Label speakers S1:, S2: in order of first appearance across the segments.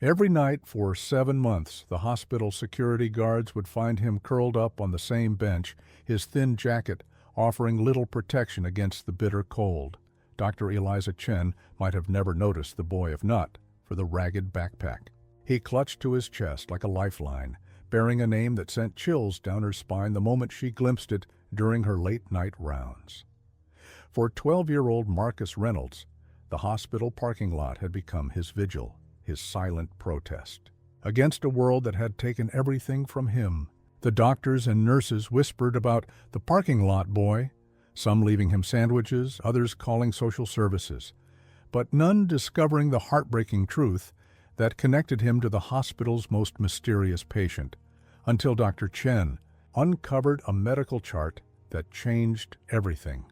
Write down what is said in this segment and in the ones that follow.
S1: Every night for 7 months, the hospital security guards would find him curled up on the same bench, his thin jacket offering little protection against the bitter cold. Dr. Eliza Chen might have never noticed the boy if not for the ragged backpack. He clutched to his chest like a lifeline, bearing a name that sent chills down her spine the moment she glimpsed it during her late-night rounds. For 12-year-old Marcus Reynolds, the hospital parking lot had become his vigil, his silent protest. Against a world that had taken everything from him, the doctors and nurses whispered about the parking lot boy, some leaving him sandwiches, others calling social services, but none discovering the heartbreaking truth that connected him to the hospital's most mysterious patient, until Dr. Chen uncovered a medical chart that changed everything.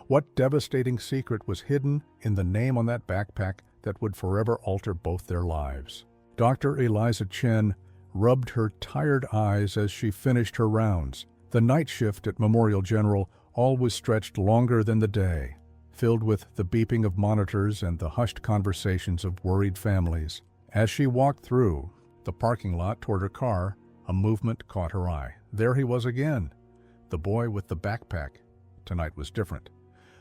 S1: What devastating secret was hidden in the name on that backpack that would forever alter both their lives? Dr. Eliza Chen rubbed her tired eyes as she finished her rounds. The night shift at Memorial General always stretched longer than the day, filled with the beeping of monitors and the hushed conversations of worried families. As she walked through the parking lot toward her car, a movement caught her eye. There he was again, the boy with the backpack. Tonight was different.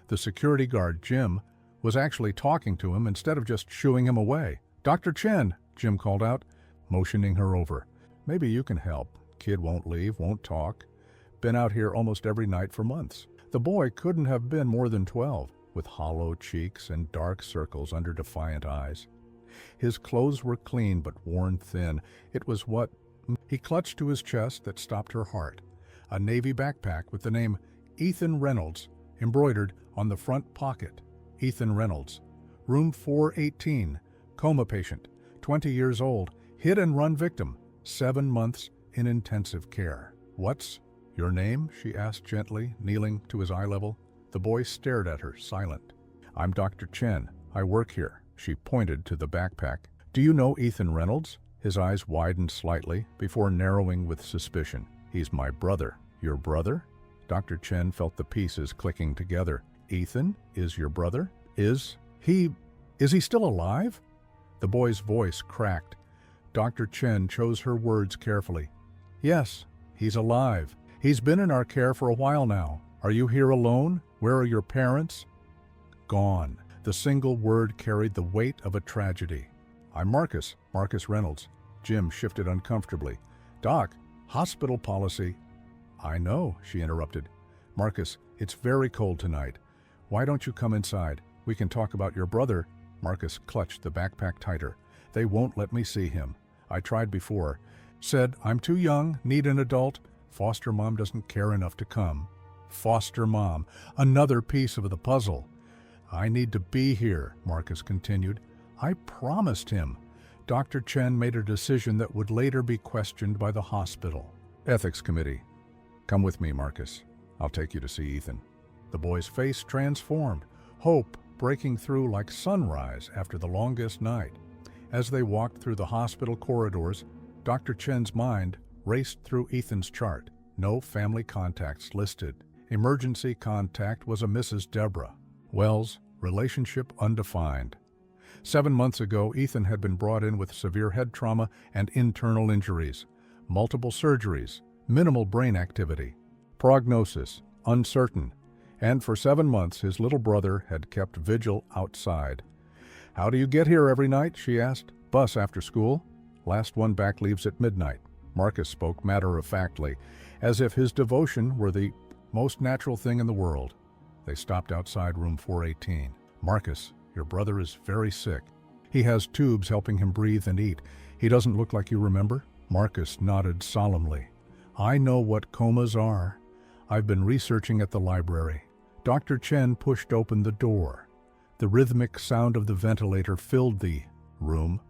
S1: The security guard, Jim, was actually talking to him instead of just shooing him away. "Dr. Chen," Jim called out, motioning her over. "Maybe you can help. Kid won't leave, won't talk. Been out here almost every night for months." The boy couldn't have been more than 12, with hollow cheeks and dark circles under defiant eyes. His clothes were clean but worn thin. It was what he clutched to his chest that stopped her heart. A navy backpack with the name Ethan Reynolds embroidered on the front pocket. Ethan Reynolds, room 418, coma patient, 20 years old, hit-and-run victim, 7 months in intensive care. "What's your name?" she asked gently, kneeling to his eye level. The boy stared at her, silent. "I'm Dr. Chen. I work here." She pointed to the backpack. "Do you know Ethan Reynolds?" His eyes widened slightly before narrowing with suspicion. "He's my brother." "Your brother?" Dr. Chen felt the pieces clicking together. "Ethan is your brother? Is he still alive?" The boy's voice cracked. Dr. Chen chose her words carefully. "Yes, he's alive. He's been in our care for a while now. Are you here alone? Where are your parents?" "Gone." The single word carried the weight of a tragedy. "I'm Marcus Reynolds." Jim shifted uncomfortably. "Doc, hospital policy." "I know," she interrupted. "Marcus, it's very cold tonight. Why don't you come inside? We can talk about your brother." Marcus clutched the backpack tighter. "They won't let me see him. I tried before. Said I'm too young, need an adult. Foster mom doesn't care enough to come." Foster mom, another piece of the puzzle. "I need to be here," Marcus continued. "I promised him." Dr. Chen made a decision that would later be questioned by the hospital. "Ethics committee. Come with me, Marcus. I'll take you to see Ethan." The boy's face transformed, hope breaking through like sunrise after the longest night. As they walked through the hospital corridors, Dr. Chen's mind raced through Ethan's chart. No family contacts listed. Emergency contact was a Mrs. Deborah. Wells, relationship undefined. 7 months ago, Ethan had been brought in with severe head trauma and internal injuries, multiple surgeries, minimal brain activity. Prognosis, uncertain. And for 7 months, his little brother had kept vigil outside. "How do you get here every night?" she asked. "Bus after school. Last one back leaves at midnight." Marcus spoke matter-of-factly, as if his devotion were the most natural thing in the world. They stopped outside room 418. "Marcus, your brother is very sick. He has tubes helping him breathe and eat. He doesn't look like you remember?" Marcus nodded solemnly. "I know what comas are. I've been researching at the library." Dr. Chen pushed open the door. The rhythmic sound of the ventilator filled the room.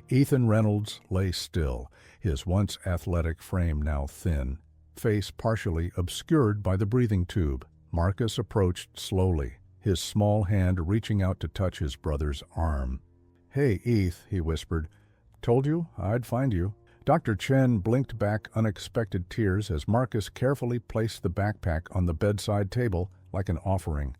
S1: Ethan Reynolds lay still, his once athletic frame now thin, face partially obscured by the breathing tube. Marcus approached slowly, his small hand reaching out to touch his brother's arm. "Hey, Eth," he whispered. "Told you I'd find you." Dr. Chen blinked back unexpected tears as Marcus carefully placed the backpack on the bedside table like an offering.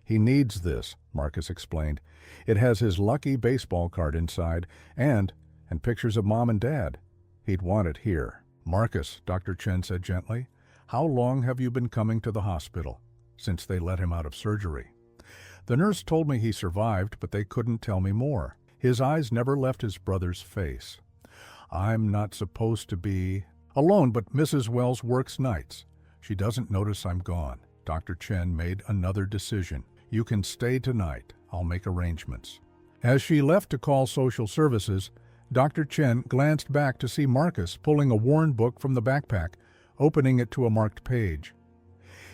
S1: "He needs this," Marcus explained. "It has his lucky baseball card inside, and And pictures of Mom and Dad. He'd want it here. Marcus, Dr. Chen said gently, how long have you been coming to the hospital? Since they let him out of surgery. The nurse told me he survived, but they couldn't tell me more. His eyes never left his brother's face. I'm not supposed to be alone, but Mrs. Wells works nights. She doesn't notice I'm gone. Dr. Chen made another decision. You can stay tonight. I'll make arrangements. As she left to call social services, Dr. Chen glanced back to see Marcus pulling a worn book from the backpack, opening it to a marked page.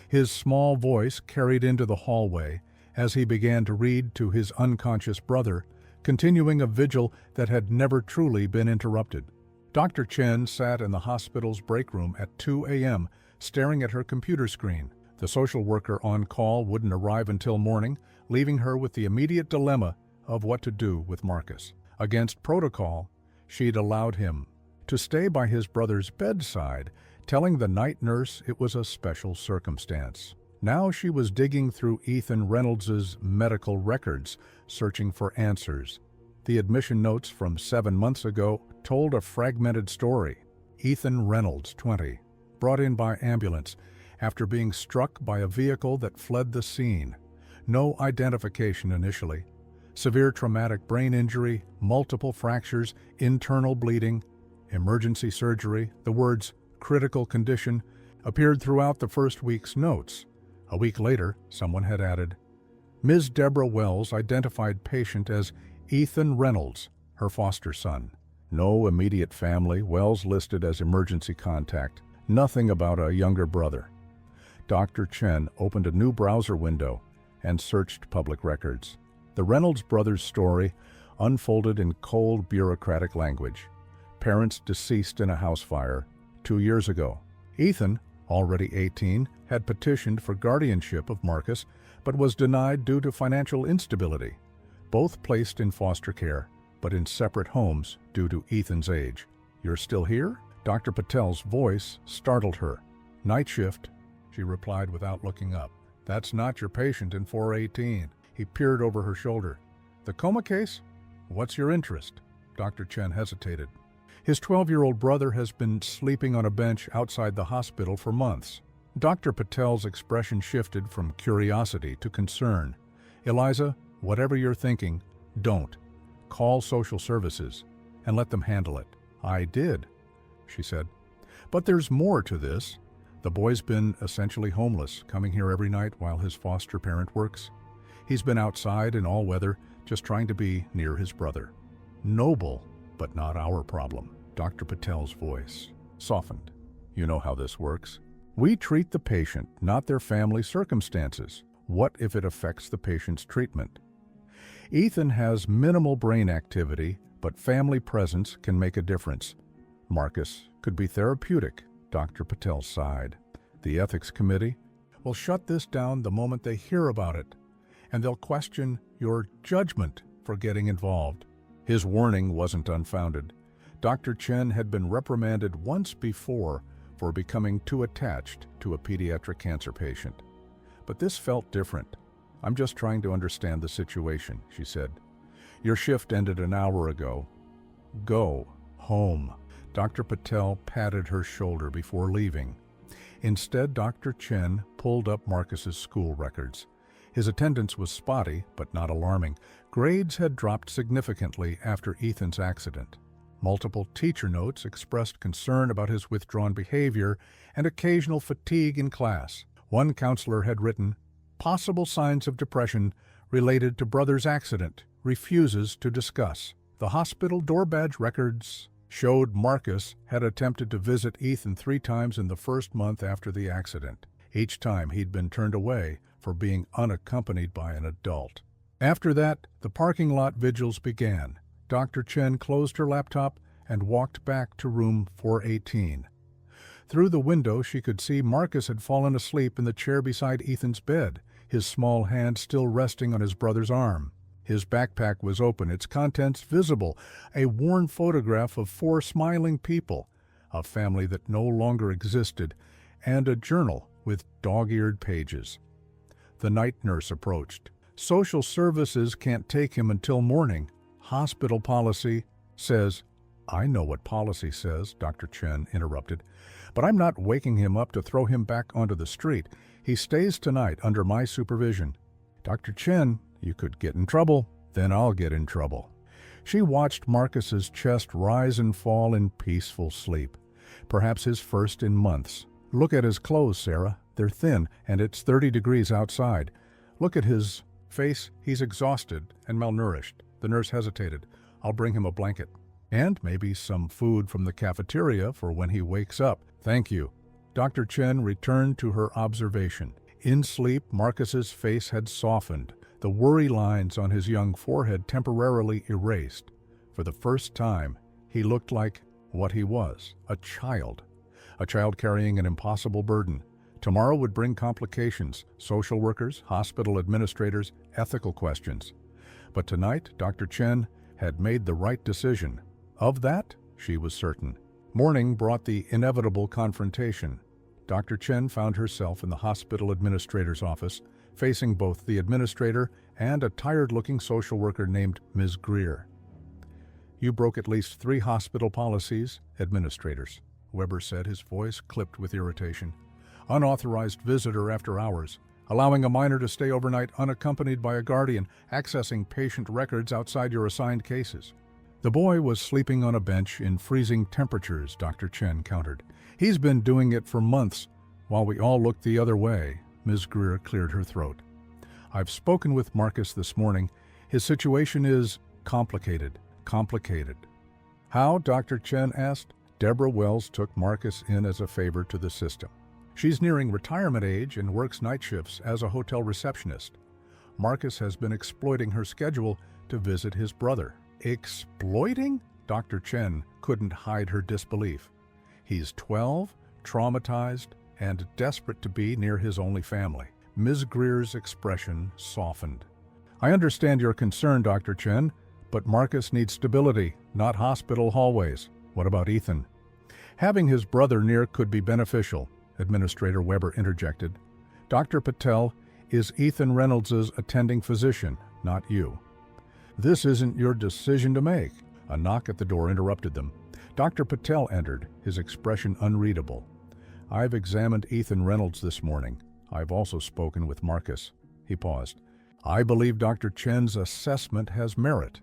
S1: His small voice carried into the hallway as he began to read to his unconscious brother, continuing a vigil that had never truly been interrupted. Dr. Chen sat in the hospital's break room at 2 a.m., staring at her computer screen. The social worker on call wouldn't arrive until morning, leaving her with the immediate dilemma of what to do with Marcus. Against protocol, she'd allowed him to stay by his brother's bedside, telling the night nurse it was a special circumstance. Now she was digging through Ethan Reynolds' medical records, searching for answers. The admission notes from 7 months ago told a fragmented story. Ethan Reynolds, 20, brought in by ambulance after being struck by a vehicle that fled the scene. No identification initially. Severe traumatic brain injury, multiple fractures, internal bleeding, emergency surgery. The words critical condition appeared throughout the first week's notes. A week later, someone had added, Ms. Deborah Wells identified patient as Ethan Reynolds, her foster son. No immediate family, Wells listed as emergency contact. Nothing about a younger brother. Dr. Chen opened a new browser window and searched public records. The Reynolds brothers' story unfolded in cold bureaucratic language. Parents deceased in a house fire 2 years ago. Ethan, already 18, had petitioned for guardianship of Marcus, but was denied due to financial instability. Both placed in foster care, but in separate homes due to Ethan's age. You're still here? Dr. Patel's voice startled her. Night shift, she replied without looking up. That's not your patient in 418. He peered over her shoulder. The coma case? What's your interest? Dr. Chen hesitated. His 12-year-old brother has been sleeping on a bench outside the hospital for months. Dr. Patel's expression shifted from curiosity to concern. Eliza, whatever you're thinking, don't. Call social services and let them handle it. I did, she said. But there's more to this. The boy's been essentially homeless, coming here every night while his foster parent works. He's been outside in all weather, just trying to be near his brother. Noble, but not our problem. Dr. Patel's voice softened. You know how this works. We treat the patient, not their family circumstances. What if it affects the patient's treatment? Ethan has minimal brain activity, but family presence can make a difference. Marcus could be therapeutic, Dr. Patel sighed. The ethics committee will shut this down the moment they hear about it, and they'll question your judgment for getting involved. His warning wasn't unfounded. Dr. Chen had been reprimanded once before for becoming too attached to a pediatric cancer patient. But this felt different. I'm just trying to understand the situation, she said. Your shift ended an hour ago. Go home. Dr. Patel patted her shoulder before leaving. Instead, Dr. Chen pulled up Marcus's school records. His attendance was spotty, but not alarming. Grades had dropped significantly after Ethan's accident. Multiple teacher notes expressed concern about his withdrawn behavior and occasional fatigue in class. One counselor had written, possible signs of depression related to brother's accident, refuses to discuss. The hospital door badge records showed Marcus had attempted to visit Ethan 3 times in the first month after the accident. Each time he'd been turned away for being unaccompanied by an adult. After that, the parking lot vigils began. Dr. Chen closed her laptop and walked back to room 418. Through the window, she could see Marcus had fallen asleep in the chair beside Ethan's bed, his small hand still resting on his brother's arm. His backpack was open, its contents visible, a worn photograph of 4 smiling people, a family that no longer existed, and a journal with dog-eared pages. The night nurse approached. Social services can't take him until morning. Hospital policy says I know what policy says, Dr. Chen interrupted, but I'm not waking him up to throw him back onto the street. He stays tonight under my supervision. Dr. Chen, you could get in trouble, then I'll get in trouble. She watched Marcus's chest rise and fall in peaceful sleep, perhaps his first in months. Look at his clothes, Sarah. They're thin, and it's 30 degrees outside. Look at his face. He's exhausted and malnourished. The nurse hesitated. I'll bring him a blanket. And maybe some food from the cafeteria for when he wakes up. Thank you. Dr. Chen returned to her observation. In sleep, Marcus's face had softened, the worry lines on his young forehead temporarily erased. For the first time, he looked like what he was, a child carrying an impossible burden. Tomorrow would bring complications, social workers, hospital administrators, ethical questions. But tonight, Dr. Chen had made the right decision. Of that, she was certain. Morning brought the inevitable confrontation. Dr. Chen found herself in the hospital administrator's office, facing both the administrator and a tired-looking social worker named Ms. Greer. You broke at least 3 hospital policies, administrators, Weber said, his voice clipped with irritation. Unauthorized visitor after hours, allowing a minor to stay overnight unaccompanied by a guardian, accessing patient records outside your assigned cases. The boy was sleeping on a bench in freezing temperatures, Dr. Chen countered. He's been doing it for months, while we all looked the other way. Ms. Greer cleared her throat. I've spoken with Marcus this morning. His situation is complicated. How? Dr. Chen asked. Deborah Wells took Marcus in as a favor to the system. She's nearing retirement age and works night shifts as a hotel receptionist. Marcus has been exploiting her schedule to visit his brother. Exploiting? Dr. Chen couldn't hide her disbelief. He's 12, traumatized, and desperate to be near his only family. Ms. Greer's expression softened. I understand your concern, Dr. Chen, but Marcus needs stability, not hospital hallways. What about Ethan? Having his brother near could be beneficial, Administrator Weber interjected. Dr. Patel is Ethan Reynolds' attending physician, not you. This isn't your decision to make. A knock at the door interrupted them. Dr. Patel entered, his expression unreadable. I've examined Ethan Reynolds this morning. I've also spoken with Marcus. He paused. I believe Dr. Chen's assessment has merit.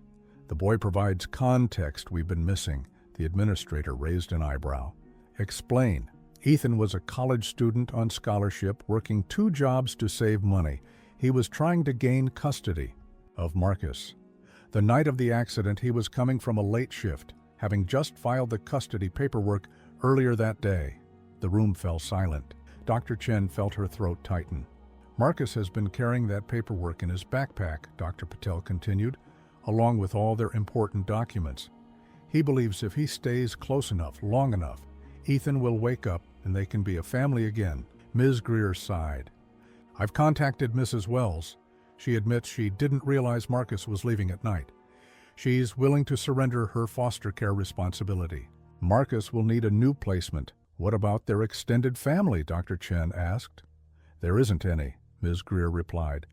S1: The boy provides context we've been missing. The administrator raised an eyebrow. Explain. Ethan was a college student on scholarship working 2 jobs to save money. He was trying to gain custody of Marcus. The night of the accident, he was coming from a late shift, having just filed the custody paperwork earlier that day. The room fell silent. Dr. Chen felt her throat tighten. Marcus has been carrying that paperwork in his backpack, Dr. Patel continued, along with all their important documents. He believes if he stays close enough, long enough, Ethan will wake up and they can be a family again. Ms. Greer sighed. I've contacted Mrs. Wells. She admits she didn't realize Marcus was leaving at night. She's willing to surrender her foster care responsibility. Marcus will need a new placement. What about their extended family? Dr. Chen asked. There isn't any, Ms. Greer replied.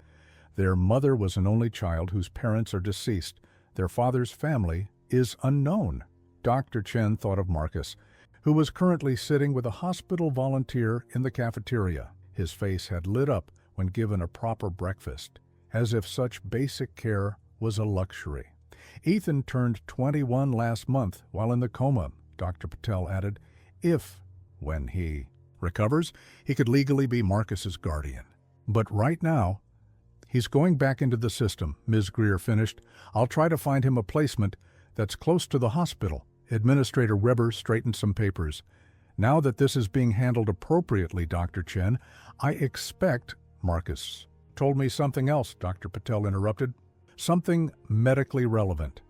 S1: Their mother was an only child whose parents are deceased. Their father's family is unknown. Dr. Chen thought of Marcus, who was currently sitting with a hospital volunteer in the cafeteria. His face had lit up when given a proper breakfast, as if such basic care was a luxury. Ethan turned 21 last month while in the coma, Dr. Patel added. When he recovers, he could legally be Marcus's guardian. But right now, he's going back into the system, Ms. Greer finished. I'll try to find him a placement that's close to the hospital. Administrator Weber straightened some papers. Now that this is being handled appropriately, Dr. Chen, I expect Marcus told me something else, Dr. Patel interrupted. Something medically relevant.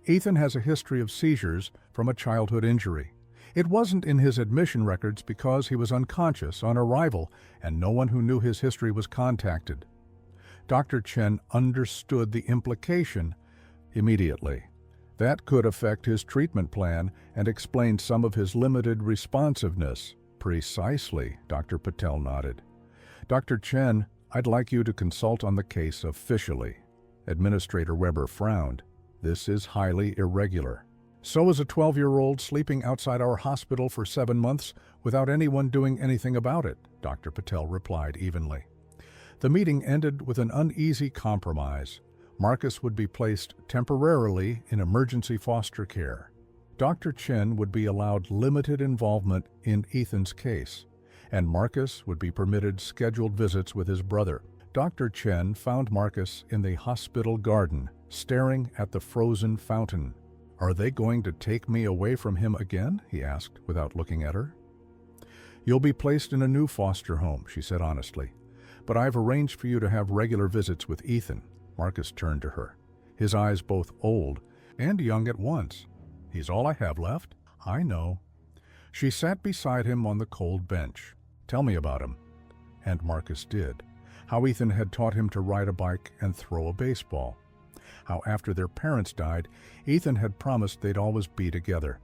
S1: Ethan has a history of seizures from a childhood injury. It wasn't in his admission records because he was unconscious on arrival and no one who knew his history was contacted. Dr. Chen understood the implication immediately. That could affect his treatment plan and explain some of his limited responsiveness. Precisely, Dr. Patel nodded. Dr. Chen, I'd like you to consult on the case officially. Administrator Weber frowned. This is highly irregular. So was a 12-year-old sleeping outside our hospital for 7 months without anyone doing anything about it, Dr. Patel replied evenly. The meeting ended with an uneasy compromise. Marcus would be placed temporarily in emergency foster care. Dr. Chen would be allowed limited involvement in Ethan's case, and Marcus would be permitted scheduled visits with his brother. Dr. Chen found Marcus in the hospital garden, staring at the frozen fountain. "Are they going to take me away from him again?" he asked, without looking at her. "You'll be placed in a new foster home," she said honestly. "But I've arranged for you to have regular visits with Ethan." Marcus turned to her, his eyes both old and young at once. "He's all I have left." "I know." She sat beside him on the cold bench. "Tell me about him." And Marcus did. How Ethan had taught him to ride a bike and throw a baseball. How after their parents died, Ethan had promised they'd always be together.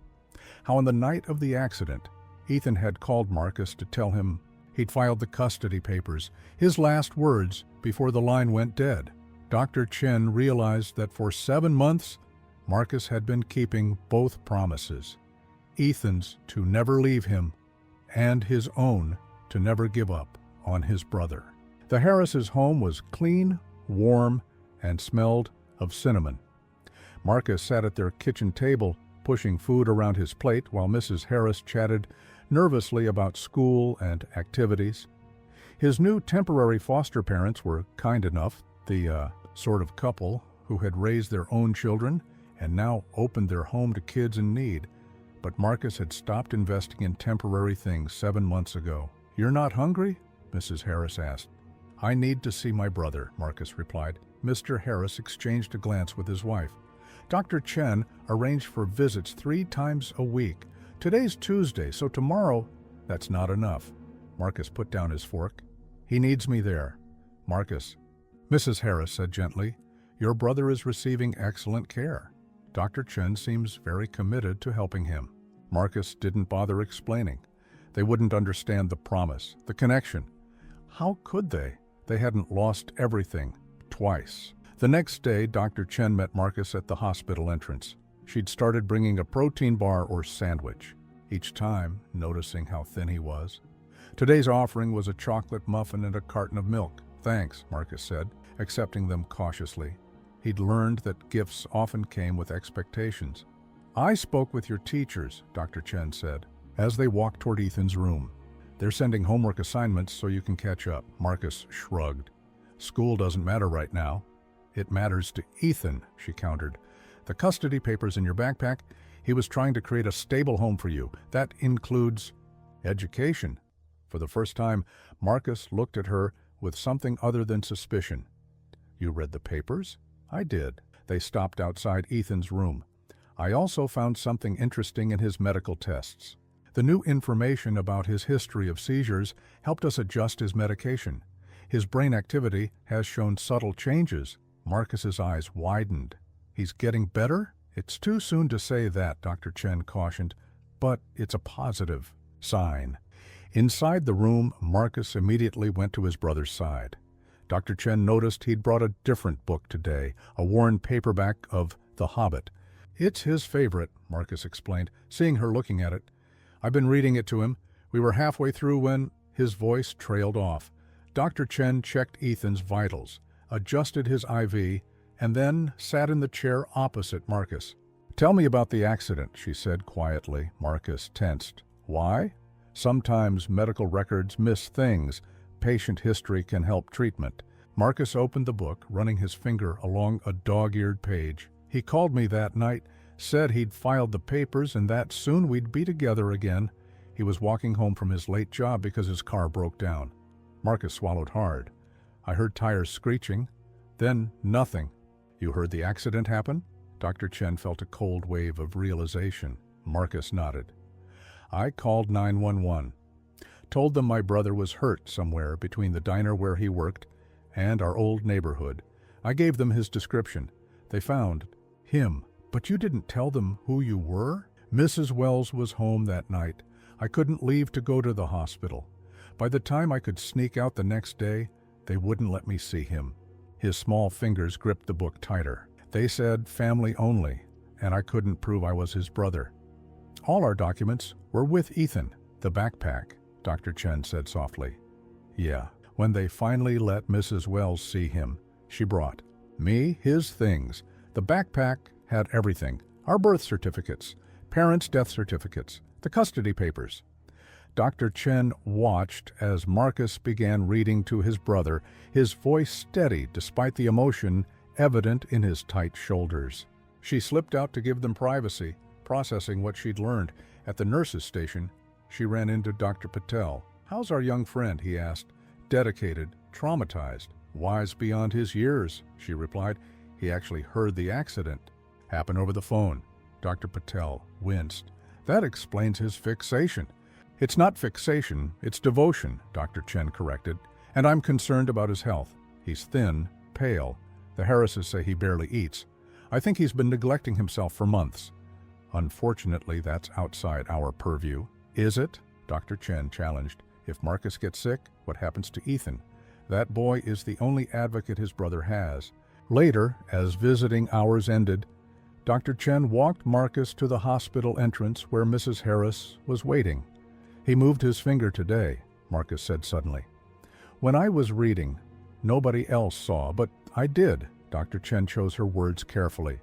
S1: How on the night of the accident, Ethan had called Marcus to tell him he'd filed the custody papers, his last words before the line went dead. Dr. Chen realized that for 7 months, Marcus had been keeping both promises. Ethan's to never leave him, and his own to never give up on his brother. The Harris's home was clean, warm, and smelled of cinnamon. Marcus sat at their kitchen table, pushing food around his plate while Mrs. Harris chatted nervously about school and activities. His new temporary foster parents were kind enough, the sort of couple who had raised their own children and now opened their home to kids in need. But Marcus had stopped investing in temporary things 7 months ago. "You're not hungry?" Mrs. Harris asked. "I need to see my brother," Marcus replied. Mr. Harris exchanged a glance with his wife. Dr. Chen arranged for visits 3 times a week. "Today's Tuesday, so tomorrow—" "That's not enough." Marcus put down his fork. "He needs me there." "Marcus," Mrs. Harris said gently, "your brother is receiving excellent care." Dr. Chen seems very committed to helping him. Marcus didn't bother explaining. They wouldn't understand the promise, the connection. How could they? They hadn't lost everything twice. The next day, Dr. Chen met Marcus at the hospital entrance. She'd started bringing a protein bar or sandwich, each time noticing how thin he was. Today's offering was a chocolate muffin and a carton of milk. "Thanks," Marcus said, accepting them cautiously. He'd learned that gifts often came with expectations. "I spoke with your teachers," Dr. Chen said, as they walked toward Ethan's room. "They're sending homework assignments so you can catch up." Marcus shrugged. "School doesn't matter right now." "It matters to Ethan," she countered. "The custody papers in your backpack. He was trying to create a stable home for you. That includes education." For the first time, Marcus looked at her with something other than suspicion. "You read the papers?" "I did." They stopped outside Ethan's room. "I also found something interesting in his medical tests. The new information about his history of seizures helped us adjust his medication. His brain activity has shown subtle changes." Marcus's eyes widened. "He's getting better?" "It's too soon to say that," Dr. Chen cautioned, "but it's a positive sign." Inside the room, Marcus immediately went to his brother's side. Dr. Chen noticed he'd brought a different book today, a worn paperback of The Hobbit. "It's his favorite," Marcus explained, seeing her looking at it. "I've been reading it to him. We were halfway through when—" His voice trailed off. Dr. Chen checked Ethan's vitals, adjusted his IV, and then sat in the chair opposite Marcus. "Tell me about the accident," she said quietly. Marcus tensed. "Why?" "Sometimes medical records miss things. Patient history can help treatment." Marcus opened the book, running his finger along a dog-eared page. "He called me that night, said he'd filed the papers and that soon we'd be together again. He was walking home from his late job because his car broke down." Marcus swallowed hard. "I heard tires screeching. Then nothing." "You heard the accident happen?" Dr. Chen felt a cold wave of realization. Marcus nodded. "I called 911. Told them my brother was hurt somewhere between the diner where he worked and our old neighborhood. I gave them his description. They found him. But you didn't tell them who you were?" "Mrs. Wells was home that night. I couldn't leave to go to the hospital. By the time I could sneak out the next day, they wouldn't let me see him." His small fingers gripped the book tighter. "They said family only, and I couldn't prove I was his brother. All our documents were with Ethan. The backpack, Dr. Chen said softly. Yeah, when they finally let Mrs. Wells see him, she brought me his things. The backpack had everything. Our birth certificates, parents' death certificates, the custody papers. Dr. Chen watched as Marcus began reading to his brother, his voice steady despite the emotion evident in his tight shoulders. She slipped out to give them privacy, processing what she'd learned. At the nurse's station, she ran into Dr. Patel. "How's our young friend?" he asked. "Dedicated, traumatized, wise beyond his years," she replied. "He actually heard the accident happen over the phone." Dr. Patel winced. "That explains his fixation." "It's not fixation, it's devotion," Dr. Chen corrected. "And I'm concerned about his health. He's thin, pale. The Harrises say he barely eats. I think he's been neglecting himself for months." "Unfortunately, that's outside our purview." "Is it?" Dr. Chen challenged. "If Marcus gets sick, what happens to Ethan? That boy is the only advocate his brother has." Later, as visiting hours ended, Dr. Chen walked Marcus to the hospital entrance where Mrs. Harris was waiting. "He moved his finger today," Marcus said suddenly. "When I was reading, nobody else saw, but I did." Dr. Chen chose her words carefully.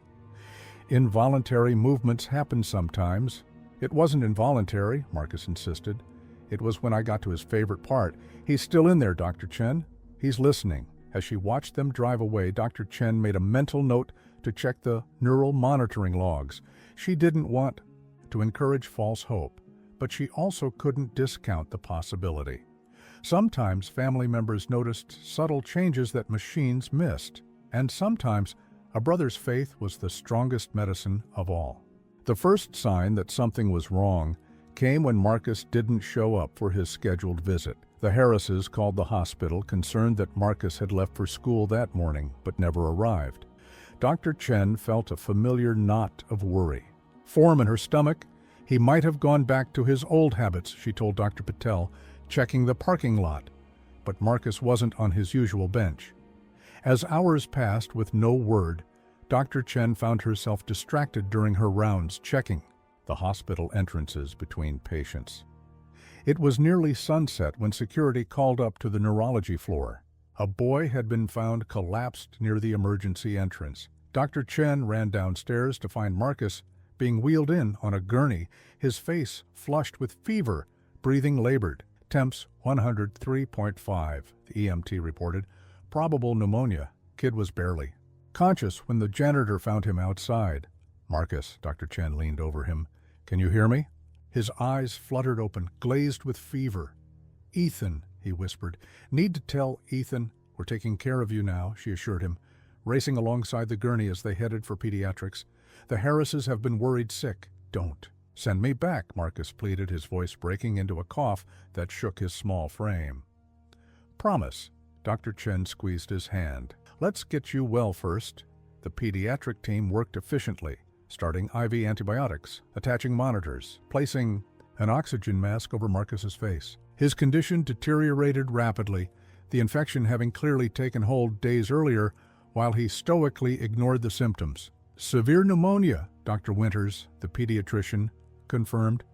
S1: "Involuntary movements happen sometimes." "It wasn't involuntary," Marcus insisted. "It was when I got to his favorite part. He's still in there, Dr. Chen. He's listening." As she watched them drive away, Dr. Chen made a mental note to check the neural monitoring logs. She didn't want to encourage false hope, but she also couldn't discount the possibility. Sometimes family members noticed subtle changes that machines missed, and sometimes a brother's faith was the strongest medicine of all. The first sign that something was wrong came when Marcus didn't show up for his scheduled visit. The Harrises called the hospital, concerned that Marcus had left for school that morning but never arrived. Dr. Chen felt a familiar knot of worry. Form in her stomach. He might have gone back to his old habits, she told Dr. Patel, checking the parking lot. But Marcus wasn't on his usual bench. As hours passed with no word, Dr. Chen found herself distracted during her rounds checking the hospital entrances between patients. It was nearly sunset when security called up to the neurology floor. A boy had been found collapsed near the emergency entrance. Dr. Chen ran downstairs to find Marcus being wheeled in on a gurney, his face flushed with fever, breathing labored. Temps 103.5, the EMT reported. Probable pneumonia. Kid was barely conscious when the janitor found him outside. "Marcus," Dr. Chen leaned over him. "Can you hear me?" His eyes fluttered open, glazed with fever. "Ethan," he whispered. "Need to tell Ethan we're taking care of you now," she assured him, racing alongside the gurney as they headed for pediatrics. "The Harrises have been worried sick." "Don't send me back," Marcus pleaded, his voice breaking into a cough that shook his small frame. "Promise." Dr. Chen squeezed his hand. "Let's get you well first." The pediatric team worked efficiently, starting IV antibiotics, attaching monitors, placing an oxygen mask over Marcus's face. His condition deteriorated rapidly, the infection having clearly taken hold days earlier, while he stoically ignored the symptoms. "Severe pneumonia," Dr. Winters, the pediatrician, confirmed.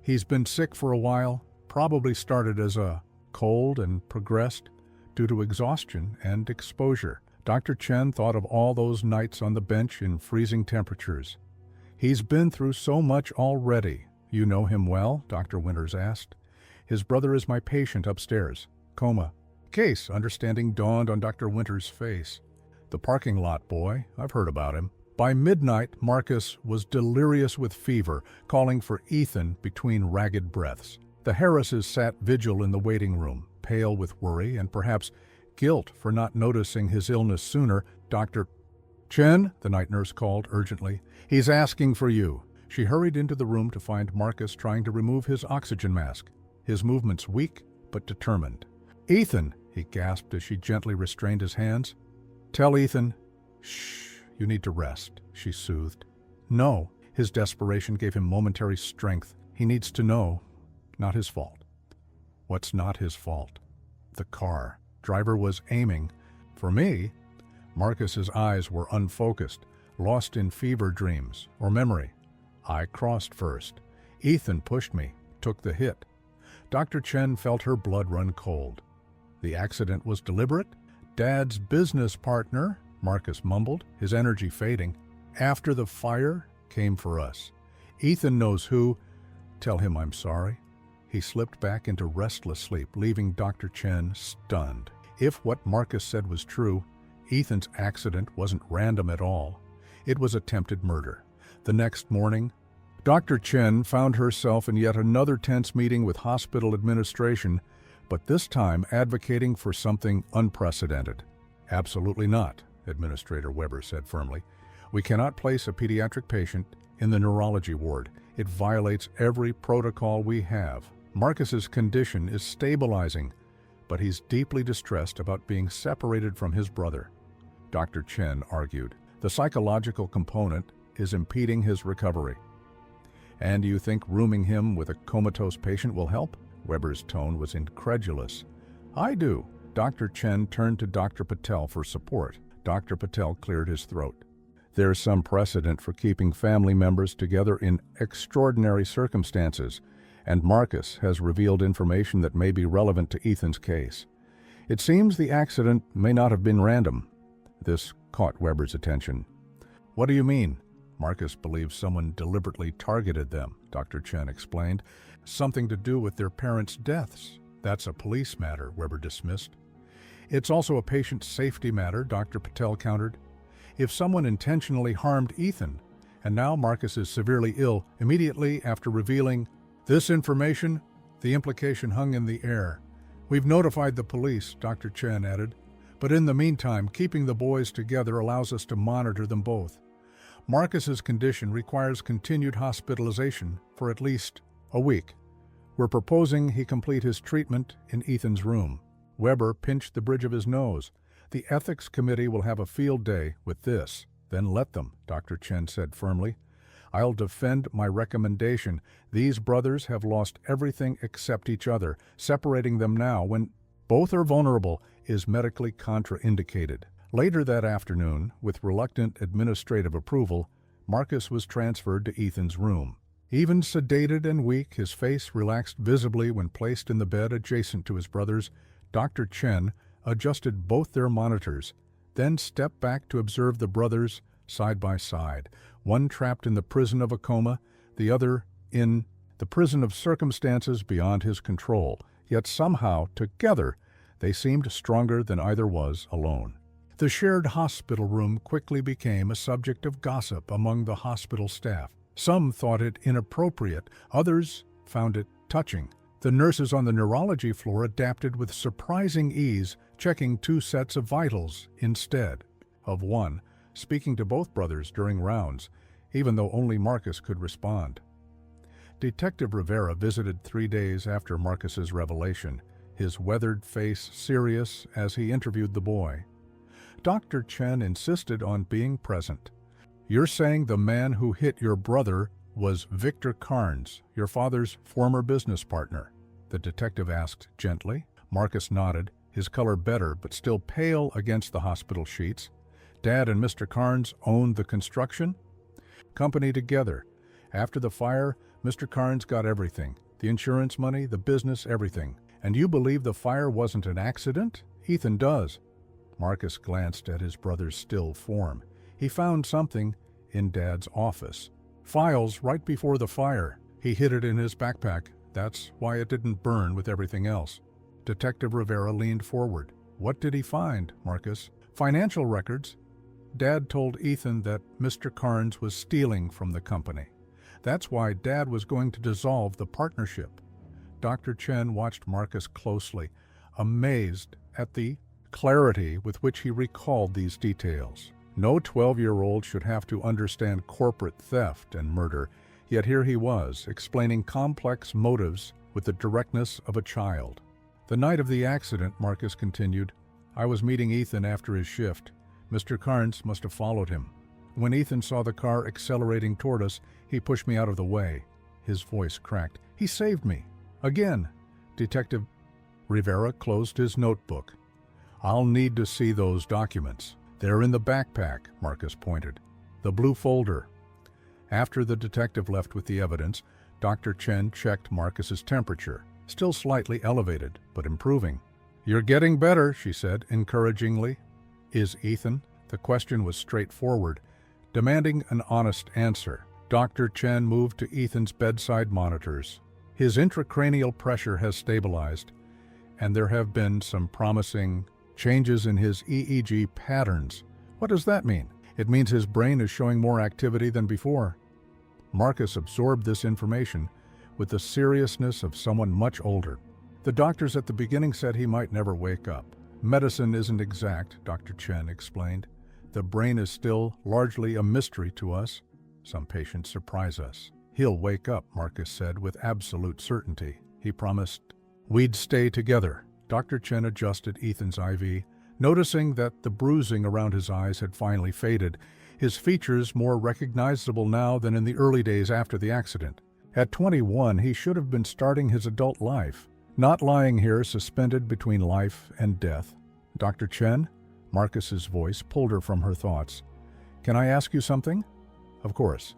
S1: "He's been sick for a while, probably started as a cold and progressed due to exhaustion and exposure." Dr. Chen thought of all those nights on the bench in freezing temperatures. "He's been through so much already." "You know him well?" Dr. Winters asked. "His brother is my patient upstairs. Coma." Case understanding dawned on Dr. Winters' face. "The parking lot boy, I've heard about him." By midnight, Marcus was delirious with fever, calling for Ethan between ragged breaths. The Harrises sat vigil in the waiting room, pale with worry and perhaps guilt for not noticing his illness sooner. "Dr. Chen," the night nurse called urgently. "He's asking for you." She hurried into the room to find Marcus trying to remove his oxygen mask, his movements weak but determined. "Ethan," he gasped as she gently restrained his hands. "Tell Ethan." "Shh, you need to rest," she soothed. "No." His desperation gave him momentary strength. "He needs to know. Not his fault." "What's not his fault?" "The car. Driver was aiming for me." Marcus's eyes were unfocused. lost in fever dreams or memory. I crossed first. Ethan pushed me, took the hit. Dr. Chen felt her blood run cold. The accident was deliberate? Dad's business partner, Marcus mumbled, his energy fading. After the fire came for us. Ethan knows who. Tell him I'm sorry. He slipped back into restless sleep, leaving Dr. Chen stunned. If what Marcus said was true, Ethan's accident wasn't random at all. It was attempted murder. The next morning, Dr. Chen found herself in yet another tense meeting with hospital administration, but this time advocating for something unprecedented. Absolutely not, Administrator Weber said firmly. We cannot place a pediatric patient in the neurology ward. It violates every protocol we have. Marcus's condition is stabilizing, but he's deeply distressed about being separated from his brother. Dr. Chen argued. The psychological component is impeding his recovery. And you think rooming him with a comatose patient will help? Weber's tone was incredulous. I do. Dr. Chen turned to Dr. Patel for support. Dr. Patel cleared his throat. There's some precedent for keeping family members together in extraordinary circumstances, and Marcus has revealed information that may be relevant to Ethan's case. It seems the accident may not have been random. This caught Weber's attention. What do you mean? Marcus believes someone deliberately targeted them, Dr. Chen explained. Something to do with their parents' deaths. That's a police matter, Weber dismissed. It's also a patient safety matter, Dr. Patel countered. If someone intentionally harmed Ethan, and now Marcus is severely ill, immediately after revealing this information, the implication hung in the air. We've notified the police, Dr. Chen added, but in the meantime, keeping the boys together allows us to monitor them both. Marcus's condition requires continued hospitalization for at least a week. We're proposing he complete his treatment in Ethan's room. Weber pinched the bridge of his nose. The ethics committee will have a field day with this. Then let them, Dr. Chen said firmly. I'll defend my recommendation. These brothers have lost everything except each other. Separating them now, when both are vulnerable, is medically contraindicated. Later that afternoon, with reluctant administrative approval, Marcus was transferred to Ethan's room. Even sedated and weak, his face relaxed visibly when placed in the bed adjacent to his brother's. Dr. Chen adjusted both their monitors, then stepped back to observe the brothers side by side, one trapped in the prison of a coma, the other in the prison of circumstances beyond his control. Yet somehow, together, they seemed stronger than either was alone. The shared hospital room quickly became a subject of gossip among the hospital staff. Some thought it inappropriate, others found it touching. The nurses on the neurology floor adapted with surprising ease, checking 2 sets of vitals instead of one, speaking to both brothers during rounds, even though only Marcus could respond. Detective Rivera visited 3 days after Marcus's revelation, his weathered face serious as he interviewed the boy. Dr. Chen insisted on being present. You're saying the man who hit your brother was Victor Carnes, your father's former business partner? The detective asked gently. Marcus nodded, his color better but still pale against the hospital sheets. Dad and Mr. Carnes owned the construction company together. After the fire, Mr. Carnes got everything, the insurance money, the business, everything. And you believe the fire wasn't an accident? Ethan does. Marcus glanced at his brother's still form. He found something in Dad's office. Files right before the fire. He hid it in his backpack. That's why it didn't burn with everything else. Detective Rivera leaned forward. What did he find, Marcus? Financial records. Dad told Ethan that Mr. Carnes was stealing from the company. That's why Dad was going to dissolve the partnership. Dr. Chen watched Marcus closely, amazed at the clarity with which he recalled these details. No 12-year-old should have to understand corporate theft and murder, yet here he was, explaining complex motives with the directness of a child. The night of the accident, Marcus continued, I was meeting Ethan after his shift. Mr. Carnes must have followed him. When Ethan saw the car accelerating toward us, he pushed me out of the way. His voice cracked. He saved me. Again. Detective Rivera closed his notebook. I'll need to see those documents. They're in the backpack, Marcus pointed. The blue folder. After the detective left with the evidence, Dr. Chen checked Marcus's temperature, still slightly elevated, but improving. "You're getting better," she said encouragingly. "Is Ethan?" The question was straightforward, demanding an honest answer. Dr. Chen moved to Ethan's bedside monitors. His intracranial pressure has stabilized, and there have been some promising changes in his EEG patterns. What does that mean? It means his brain is showing more activity than before. Marcus absorbed this information with the seriousness of someone much older. The doctors at the beginning said he might never wake up. Medicine isn't exact, Dr. Chen explained. The brain is still largely a mystery to us. Some patients surprise us. "He'll wake up," Marcus said with absolute certainty. He promised. "We'd stay together." Dr. Chen adjusted Ethan's IV, noticing that the bruising around his eyes had finally faded, his features more recognizable now than in the early days after the accident. At 21, he should have been starting his adult life, not lying here suspended between life and death. "Dr. Chen?" Marcus's voice pulled her from her thoughts. "Can I ask you something?" "Of course."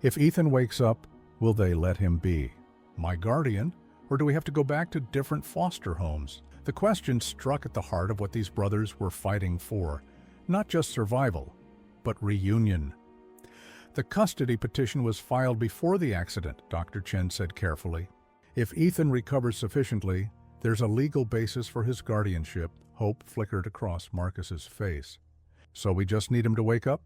S1: "If Ethan wakes up, will they let him be my guardian, or do we have to go back to different foster homes?" The question struck at the heart of what these brothers were fighting for, not just survival, but reunion. "The custody petition was filed before the accident," Dr. Chen said carefully. "If Ethan recovers sufficiently, there's a legal basis for his guardianship." Hope flickered across Marcus's face. "So we just need him to wake up?"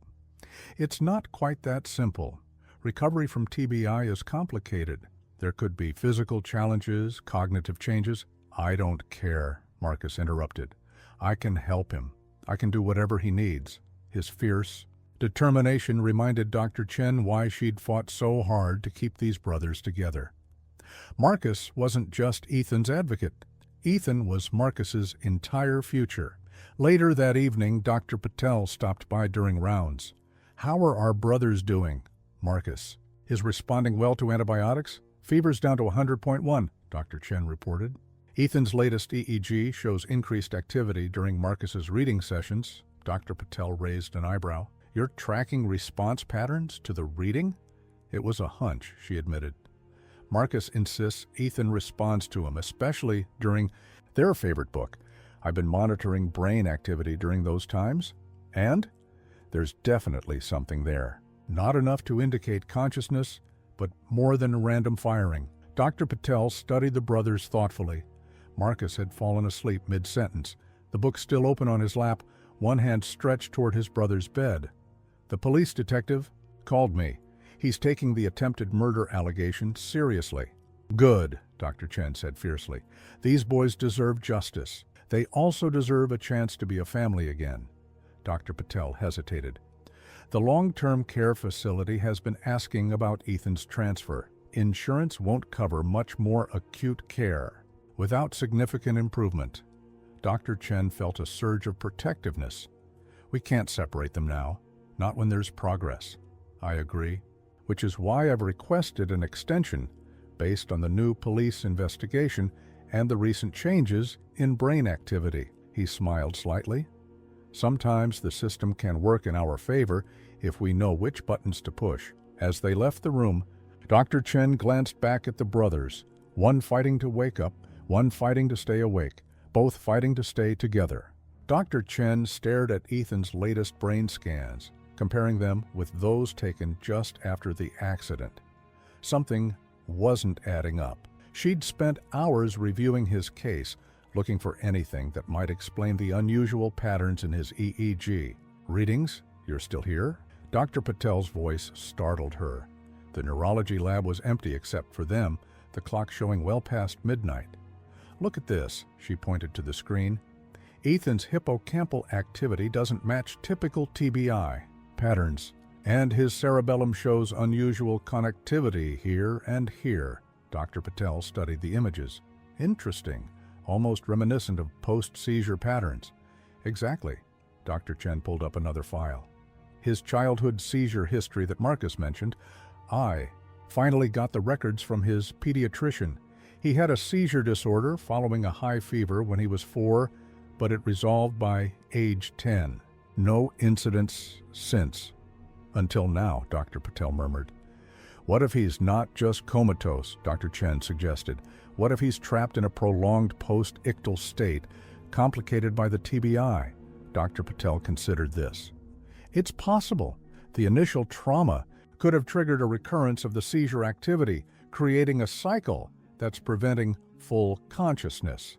S1: "It's not quite that simple. Recovery from TBI is complicated. There could be physical challenges, cognitive changes." "I don't care," Marcus interrupted. "I can help him. I can do whatever he needs." His fierce determination reminded Dr. Chen why she'd fought so hard to keep these brothers together. Marcus wasn't just Ethan's advocate. Ethan was Marcus's entire future. Later that evening, Dr. Patel stopped by during rounds. "How are our brothers doing?" "Marcus is responding well to antibiotics. Fever's down to 100.1, Dr. Chen reported. Ethan's latest EEG shows increased activity during Marcus's reading sessions. Dr. Patel raised an eyebrow. "You're tracking response patterns to the reading?" "It was a hunch," she admitted. "Marcus insists Ethan responds to him, especially during their favorite book. I've been monitoring brain activity during those times, and there's definitely something there. Not enough to indicate consciousness, but more than random firing." Dr. Patel studied the brothers thoughtfully. Marcus had fallen asleep mid-sentence, the book still open on his lap, one hand stretched toward his brother's bed. "The police detective called me. He's taking the attempted murder allegation seriously." "Good," Dr. Chen said fiercely. "These boys deserve justice. They also deserve a chance to be a family again." Dr. Patel hesitated. "The long-term care facility has been asking about Ethan's transfer. Insurance won't cover much more acute care without significant improvement." Dr. Chen felt a surge of protectiveness. "We can't separate them now, not when there's progress." "I agree, which is why I've requested an extension based on the new police investigation and the recent changes in brain activity." He smiled slightly. "Sometimes the system can work in our favor if we know which buttons to push." As they left the room, Dr. Chen glanced back at the brothers, one fighting to wake up, one fighting to stay awake, both fighting to stay together. Dr. Chen stared at Ethan's latest brain scans, comparing them with those taken just after the accident. Something wasn't adding up. She'd spent hours reviewing his case, looking for anything that might explain the unusual patterns in his EEG. "Readings? You're still here?" Dr. Patel's voice startled her. The neurology lab was empty except for them, the clock showing well past midnight. "Look at this," she pointed to the screen. "Ethan's hippocampal activity doesn't match typical TBI patterns, and his cerebellum shows unusual connectivity here and here." Dr. Patel studied the images. "Interesting, almost reminiscent of post-seizure patterns." "Exactly." Dr. Chen pulled up another file. "His childhood seizure history that Marcus mentioned. I finally got the records from his pediatrician. He had a seizure disorder following a high fever when he was 4, but it resolved by age 10. No incidents since." Until now, Dr. Patel murmured. What if he's not just comatose, Dr. Chen suggested. What if he's trapped in a prolonged post-ictal state, complicated by the TBI? Dr. Patel considered this. It's possible. The initial trauma could have triggered a recurrence of the seizure activity, creating a cycle that's preventing full consciousness.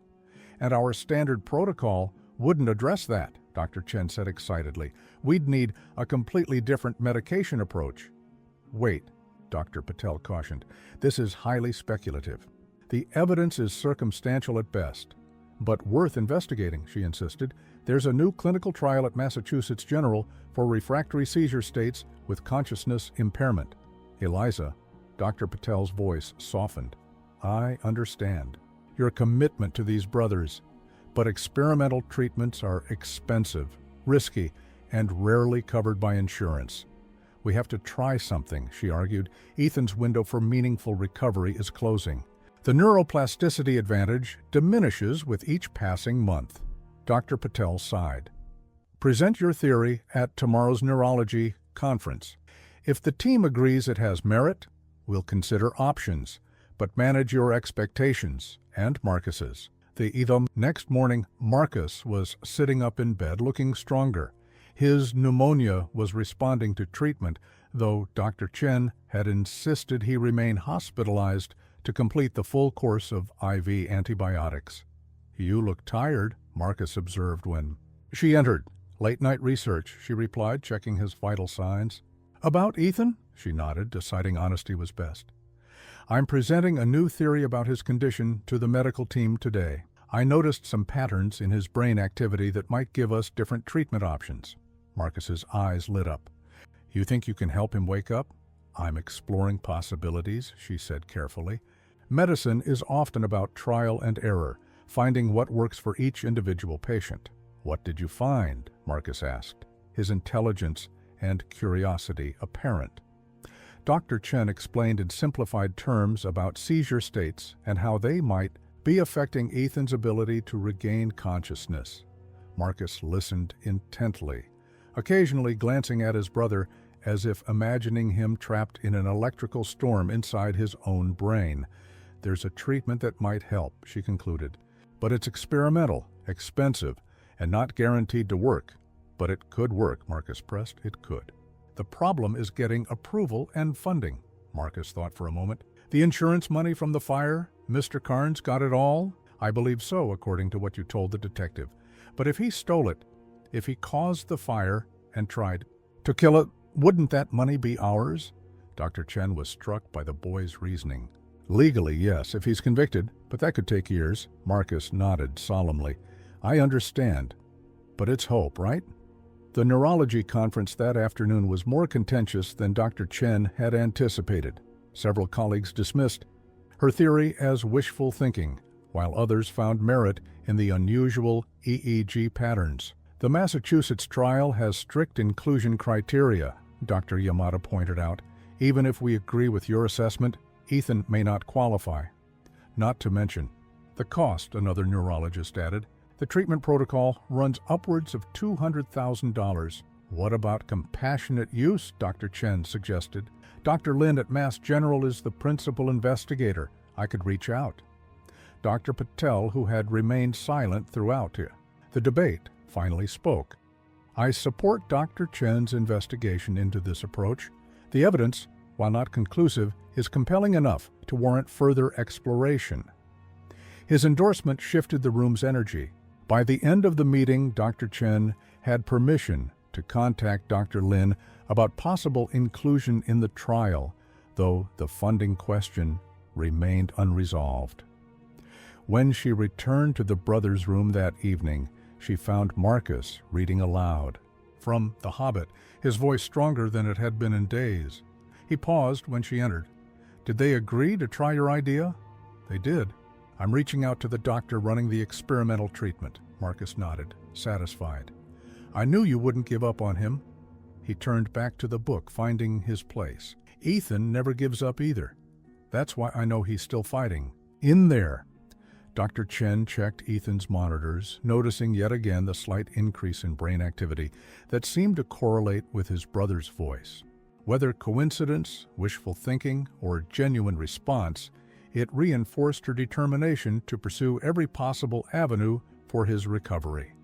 S1: And our standard protocol wouldn't address that, Dr. Chen said excitedly. We'd need a completely different medication approach. Wait, Dr. Patel cautioned. This is highly speculative. The evidence is circumstantial at best, but worth investigating, she insisted. There's a new clinical trial at Massachusetts General for refractory seizure states with consciousness impairment. Eliza, Dr. Patel's voice softened. I understand your commitment to these brothers, but experimental treatments are expensive, risky, and rarely covered by insurance. We have to try something, she argued. Ethan's window for meaningful recovery is closing. The neuroplasticity advantage diminishes with each passing month. Dr. Patel sighed. Present your theory at tomorrow's neurology conference. If the team agrees it has merit, we'll consider options, but manage your expectations and Marcus's. The next morning, Marcus was sitting up in bed looking stronger. His pneumonia was responding to treatment, though Dr. Chen had insisted he remain hospitalized to complete the full course of IV antibiotics. You look tired, Marcus observed when she entered. Late-night research, she replied, checking his vital signs. About Ethan? She nodded, deciding honesty was best. I'm presenting a new theory about his condition to the medical team today. I noticed some patterns in his brain activity that might give us different treatment options. Marcus's eyes lit up. You think you can help him wake up? I'm exploring possibilities, she said carefully. Medicine is often about trial and error, finding what works for each individual patient. What did you find? Marcus asked, his intelligence and curiosity apparent. Dr. Chen explained in simplified terms about seizure states and how they might be affecting Ethan's ability to regain consciousness. Marcus listened intently, occasionally glancing at his brother as if imagining him trapped in an electrical storm inside his own brain. There's a treatment that might help, she concluded, but it's experimental, expensive, and not guaranteed to work. But it could work, Marcus pressed. It could. The problem is getting approval and funding, Marcus thought for a moment. The insurance money from the fire? Mr. Carnes got it all? I believe so, according to what you told the detective. But if he stole it, if he caused the fire and tried to kill it, wouldn't that money be ours? Dr. Chen was struck by the boy's reasoning. Legally, yes, if he's convicted, but that could take years. Marcus nodded solemnly. I understand, but it's hope, right? The neurology conference that afternoon was more contentious than Dr. Chen had anticipated. Several colleagues dismissed her theory as wishful thinking, while others found merit in the unusual EEG patterns. The Massachusetts trial has strict inclusion criteria, Dr. Yamada pointed out. Even if we agree with your assessment, Ethan may not qualify. Not to mention the cost, another neurologist added. The treatment protocol runs upwards of $200,000. What about compassionate use? Dr. Chen suggested. Dr. Lin at Mass General is the principal investigator. I could reach out. Dr. Patel, who had remained silent throughout the debate, finally spoke. I support Dr. Chen's investigation into this approach. The evidence, while not conclusive, is compelling enough to warrant further exploration. His endorsement shifted the room's energy. By the end of the meeting, Dr. Chen had permission to contact Dr. Lin about possible inclusion in the trial, though the funding question remained unresolved. When she returned to the brothers' room that evening, she found Marcus reading aloud. From The Hobbit, his voice stronger than it had been in days. He paused when she entered. Did they agree to try your idea? They did. I'm reaching out to the doctor running the experimental treatment. Marcus nodded, satisfied. I knew you wouldn't give up on him. He turned back to the book, finding his place. Ethan never gives up either. That's why I know he's still fighting. In there. Dr. Chen checked Ethan's monitors, noticing yet again the slight increase in brain activity that seemed to correlate with his brother's voice. Whether coincidence, wishful thinking, or genuine response, it reinforced her determination to pursue every possible avenue for his recovery.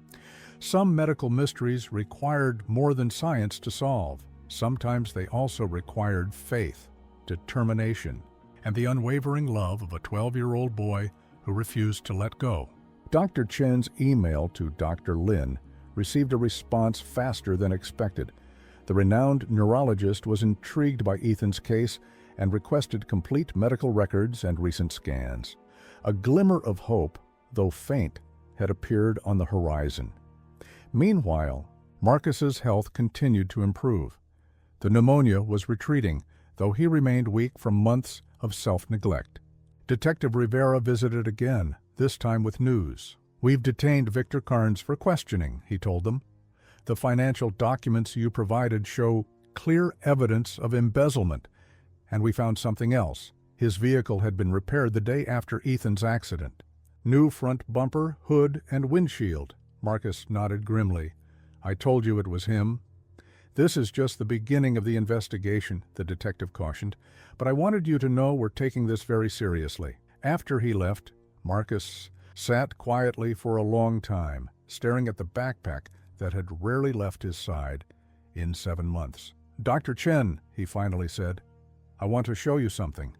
S1: Some medical mysteries required more than science to solve. Sometimes they also required faith, determination, and the unwavering love of a 12-year-old boy who refused to let go. Dr. Chen's email to Dr. Lin received a response faster than expected. The renowned neurologist was intrigued by Ethan's case and requested complete medical records and recent scans. A glimmer of hope, though faint, had appeared on the horizon. Meanwhile, Marcus's health continued to improve. The pneumonia was retreating, though he remained weak from months of self-neglect. Detective Rivera visited again, this time with news. "We've detained Victor Carnes for questioning," he told them. "The financial documents you provided show clear evidence of embezzlement. And we found something else. His vehicle had been repaired the day after Ethan's accident. New front bumper, hood, and windshield." Marcus nodded grimly. "I told you it was him." "This is just the beginning of the investigation," the detective cautioned, "but I wanted you to know we're taking this very seriously." After he left, Marcus sat quietly for a long time, staring at the backpack that had rarely left his side in 7 months. "Dr. Chen," he finally said, "I want to show you something."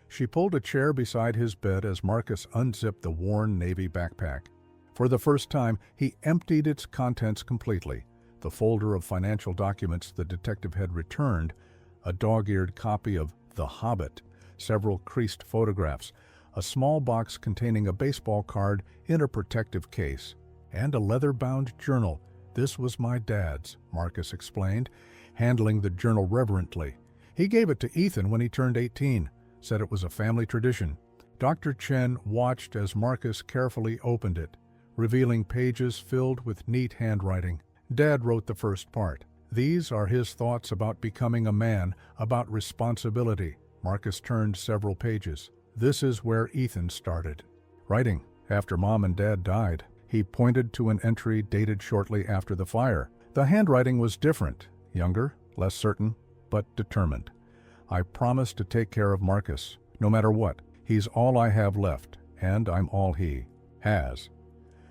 S1: She pulled a chair beside his bed as Marcus unzipped the worn Navy backpack. For the first time, he emptied its contents completely. The folder of financial documents the detective had returned, a dog-eared copy of The Hobbit, several creased photographs, a small box containing a baseball card in a protective case, and a leather-bound journal. "This was my dad's," Marcus explained, handling the journal reverently. "He gave it to Ethan when he turned 18, said it was a family tradition." Dr. Chen watched as Marcus carefully opened it, revealing pages filled with neat handwriting. "Dad wrote the first part. These are his thoughts about becoming a man, about responsibility." Marcus turned several pages. "This is where Ethan started. Writing after Mom and Dad died." He pointed to an entry dated shortly after the fire. The handwriting was different, younger, less certain, but determined. "I promise to take care of Marcus, no matter what. He's all I have left, and I'm all he has.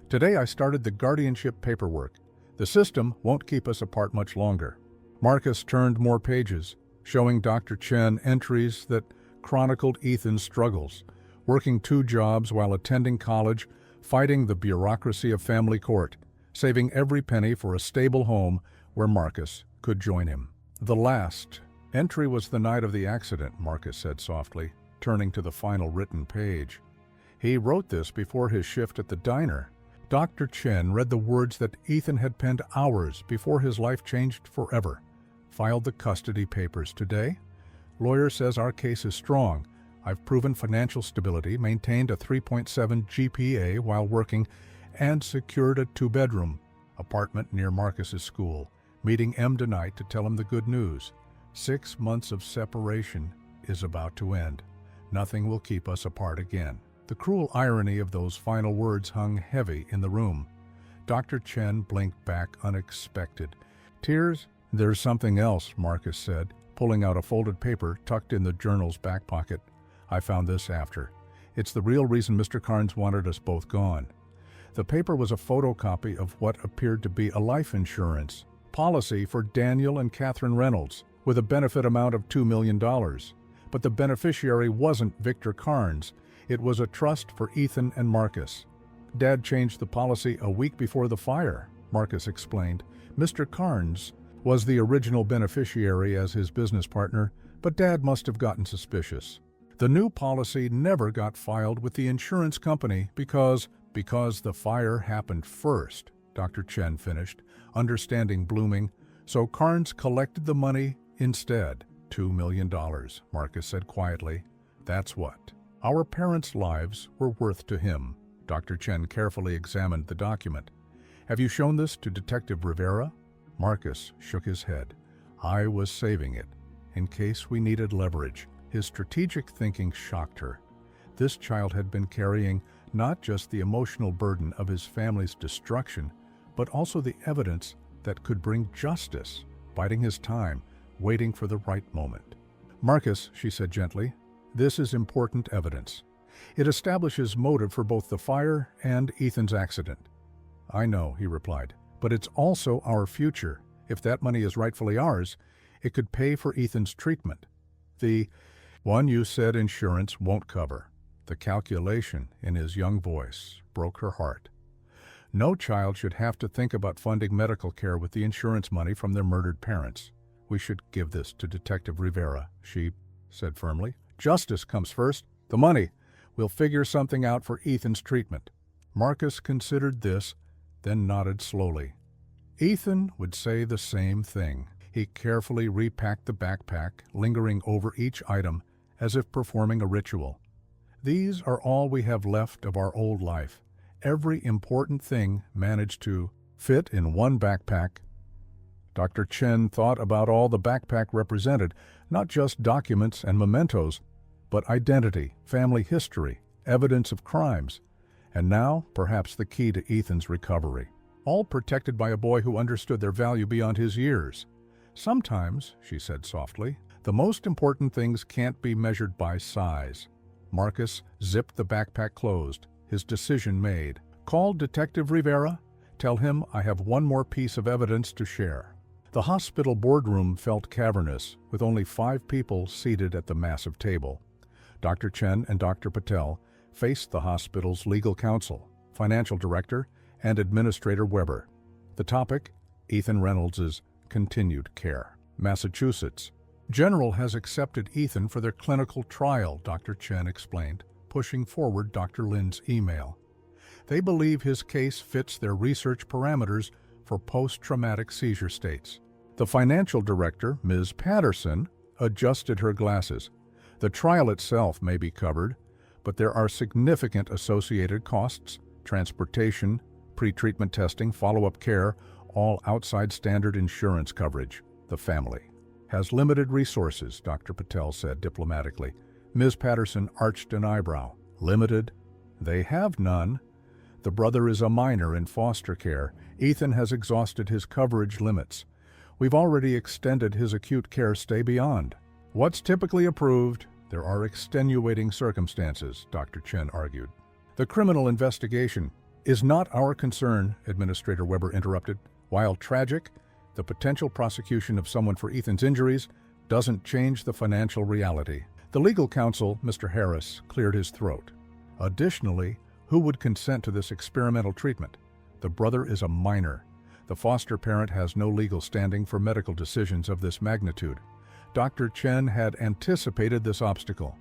S1: Today I started the guardianship paperwork. The system won't keep us apart much longer." Marcus turned more pages, showing Dr. Chen entries that chronicled Ethan's struggles, working 2 jobs while attending college, fighting the bureaucracy of family court, saving every penny for a stable home where Marcus could join him. "The last entry was the night of the accident," Marcus said softly, turning to the final written page. "He wrote this before his shift at the diner." Dr. Chen read the words that Ethan had penned hours before his life changed forever. "Filed the custody papers today. Lawyer says our case is strong. I've proven financial stability, maintained a 3.7 GPA while working, and secured a 2-bedroom apartment near Marcus's school. Meeting M tonight to tell him the good news. 6 months of separation is about to end. Nothing will keep us apart again." The cruel irony of those final words hung heavy in the room. Dr. Chen blinked back unexpected. "Tears? There's something else," Marcus said, pulling out a folded paper tucked in the journal's back pocket. "I found this after. It's the real reason Mr. Carnes wanted us both gone." The paper was a photocopy of what appeared to be a life insurance policy for Daniel and Catherine Reynolds, with a benefit amount of $2 million. But the beneficiary wasn't Victor Carnes. It was a trust for Ethan and Marcus. "Dad changed the policy a week before the fire," Marcus explained. "Mr. Carnes was the original beneficiary as his business partner, but Dad must have gotten suspicious. The new policy never got filed with the insurance company because the fire happened first," Dr. Chen finished, understanding blooming. "So Carnes collected the money instead." $2 million, Marcus said quietly. "That's what our parents' lives were worth to him." Dr. Chen carefully examined the document. "Have you shown this to Detective Rivera?" Marcus shook his head. "I was saving it, in case we needed leverage." His strategic thinking shocked her. This child had been carrying not just the emotional burden of his family's destruction, but also the evidence that could bring justice, biding his time, waiting for the right moment. "Marcus," she said gently, "this is important evidence. It establishes motive for both the fire and Ethan's accident." "I know," he replied, "but it's also our future. If that money is rightfully ours, it could pay for Ethan's treatment. The one you said insurance won't cover." The calculation in his young voice broke her heart. No child should have to think about funding medical care with the insurance money from their murdered parents. "We should give this to Detective Rivera," she said firmly. "Justice comes first. The money. We'll figure something out for Ethan's treatment." Marcus considered this, then nodded slowly. Ethan would say the same thing. He carefully repacked the backpack, lingering over each item as if performing a ritual. "These are all we have left of our old life. Every important thing managed to fit in one backpack." Dr. Chen thought about all the backpack represented, not just documents and mementos, but identity, family history, evidence of crimes, and now perhaps the key to Ethan's recovery. All protected by a boy who understood their value beyond his years. "Sometimes," she said softly, "the most important things can't be measured by size." Marcus zipped the backpack closed, his decision made. "Call Detective Rivera. Tell him I have one more piece of evidence to share." The hospital boardroom felt cavernous, with only 5 people seated at the massive table. Dr. Chen and Dr. Patel faced the hospital's legal counsel, financial director, and Administrator Weber. The topic, Ethan Reynolds' continued care. "Massachusetts. General has accepted Ethan for their clinical trial," Dr. Chen explained, pushing forward Dr. Lin's email. "They believe his case fits their research parameters for post-traumatic seizure states." The financial director, Ms. Patterson, adjusted her glasses. "The trial itself may be covered, but there are significant associated costs, transportation, pre-treatment testing, follow-up care, all outside standard insurance coverage. The family has limited resources," Dr. Patel said diplomatically. Ms. Patterson arched an eyebrow. "Limited? They have none. The brother is a minor in foster care. Ethan has exhausted his coverage limits. We've already extended his acute care stay beyond. What's typically approved? There are extenuating circumstances," Dr. Chen argued. "The criminal investigation is not our concern," Administrator Weber interrupted. "While tragic, the potential prosecution of someone for Ethan's injuries doesn't change the financial reality." The legal counsel, Mr. Harris, cleared his throat. "Additionally, who would consent to this experimental treatment? The brother is a minor. The foster parent has no legal standing for medical decisions of this magnitude." Dr. Chen had anticipated this obstacle.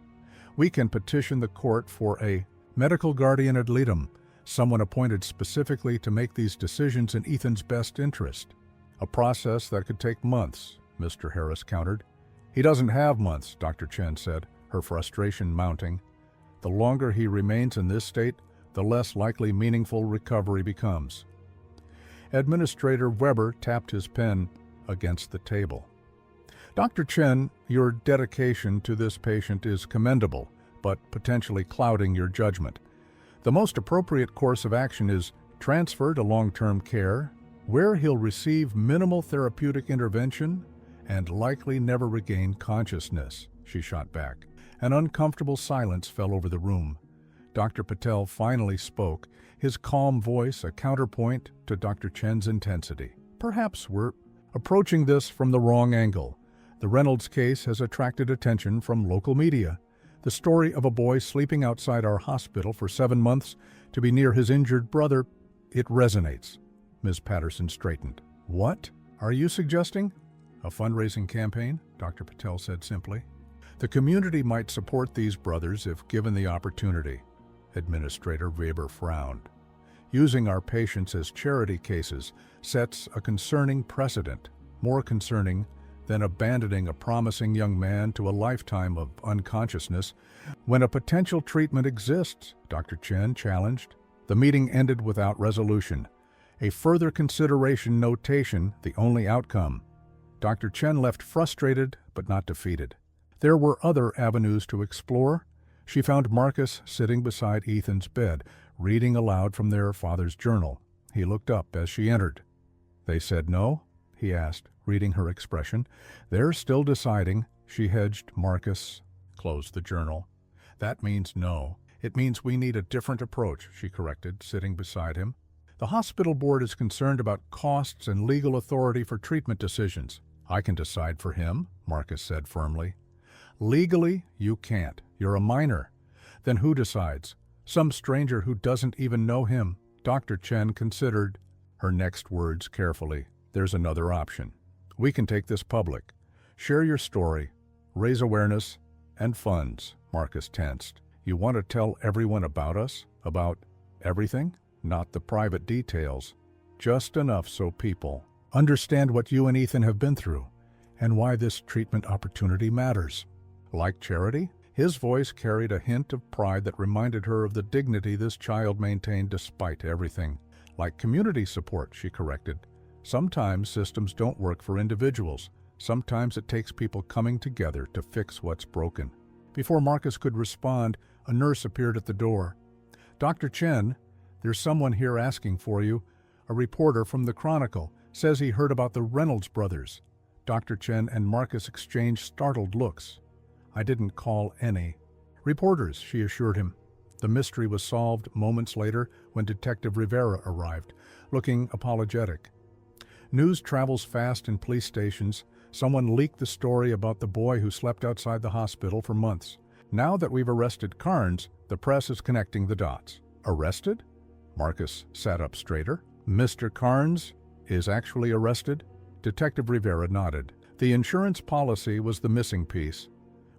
S1: "We can petition the court for a medical guardian ad litem, someone appointed specifically to make these decisions in Ethan's best interest." "A process that could take months," Mr. Harris countered. "He doesn't have months," Dr. Chen said, her frustration mounting. "The longer he remains in this state, the less likely meaningful recovery becomes." Administrator Weber tapped his pen against the table. "Dr. Chen, your dedication to this patient is commendable, but potentially clouding your judgment. The most appropriate course of action is transfer to long-term care, where he'll receive minimal therapeutic intervention and likely never regain consciousness," she shot back. An uncomfortable silence fell over the room. Dr. Patel finally spoke, his calm voice a counterpoint to Dr. Chen's intensity. "Perhaps we're approaching this from the wrong angle. The Reynolds case has attracted attention from local media. The story of a boy sleeping outside our hospital for 7 months to be near his injured brother, it resonates." Ms. Patterson straightened. "What are you suggesting?" "A fundraising campaign," Dr. Patel said simply. "The community might support these brothers if given the opportunity." Administrator Weber frowned. "Using our patients as charity cases sets a concerning precedent, more concerning than abandoning a promising young man to a lifetime of unconsciousness when a potential treatment exists," Dr. Chen challenged. The meeting ended without resolution. A further consideration notation, the only outcome. Dr. Chen left frustrated but not defeated. There were other avenues to explore. She found Marcus sitting beside Ethan's bed, reading aloud from their father's journal. He looked up as she entered. "They said no?" he asked, reading her expression. "They're still deciding." She hedged. Marcus closed the journal. "That means no. It means we need a different approach," she corrected, sitting beside him. "The hospital board is concerned about costs and legal authority for treatment decisions." "I can decide for him," Marcus said firmly. "Legally, you can't. You're a minor." "Then who decides?" "Some stranger who doesn't even know him." Dr. Chen considered her next words carefully. "There's another option. We can take this public. Share your story, raise awareness, and funds." Marcus tensed. "You want to tell everyone about us? About everything?" "Not the private details. Just enough so people understand what you and Ethan have been through, and why this treatment opportunity matters." "Like charity?" His voice carried a hint of pride that reminded her of the dignity this child maintained despite everything. "Like community support," she corrected. "Sometimes systems don't work for individuals. Sometimes it takes people coming together to fix what's broken." Before Marcus could respond, a nurse appeared at the door. "Dr. Chen, there's someone here asking for you. A reporter from the Chronicle says he heard about the Reynolds brothers." Dr. Chen and Marcus exchanged startled looks. "I didn't call any reporters," she assured him. The mystery was solved moments later when Detective Rivera arrived, looking apologetic. News travels fast in police stations. Someone leaked the story about the boy who slept outside the hospital for months. Now that we've arrested Carnes, the press is connecting the dots. "Arrested?" Marcus sat up straighter. "Mr. Carnes is actually arrested?" Detective Rivera nodded. "The insurance policy was the missing piece.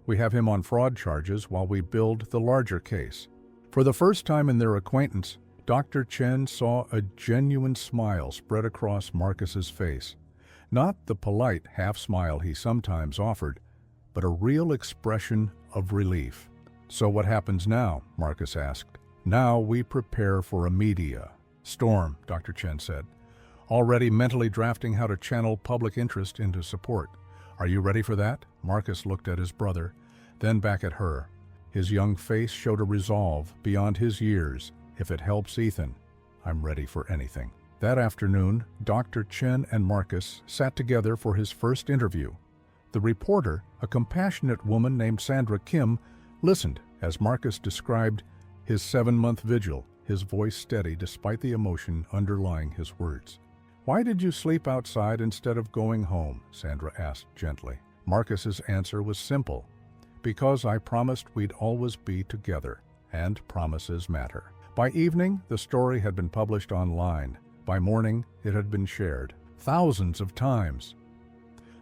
S1: We have him on fraud charges while we build the larger case." For the first time in their acquaintance, Dr. Chen saw a genuine smile spread across Marcus's face. Not the polite half-smile he sometimes offered, but a real expression of relief. "So what happens now?" Marcus asked. "Now we prepare for a media storm," Dr. Chen said, already mentally drafting how to channel public interest into support. "Are you ready for that?" Marcus looked at his brother, then back at her. His young face showed a resolve beyond his years. "If it helps Ethan, I'm ready for anything." That afternoon, Dr. Chen and Marcus sat together for his first interview. The reporter, a compassionate woman named Sandra Kim, listened as Marcus described his 7-month vigil, his voice steady despite the emotion underlying his words. "Why did you sleep outside instead of going home?" Sandra asked gently. Marcus's answer was simple. "Because I promised we'd always be together, and promises matter." By evening, the story had been published online. By morning, it had been shared thousands of times.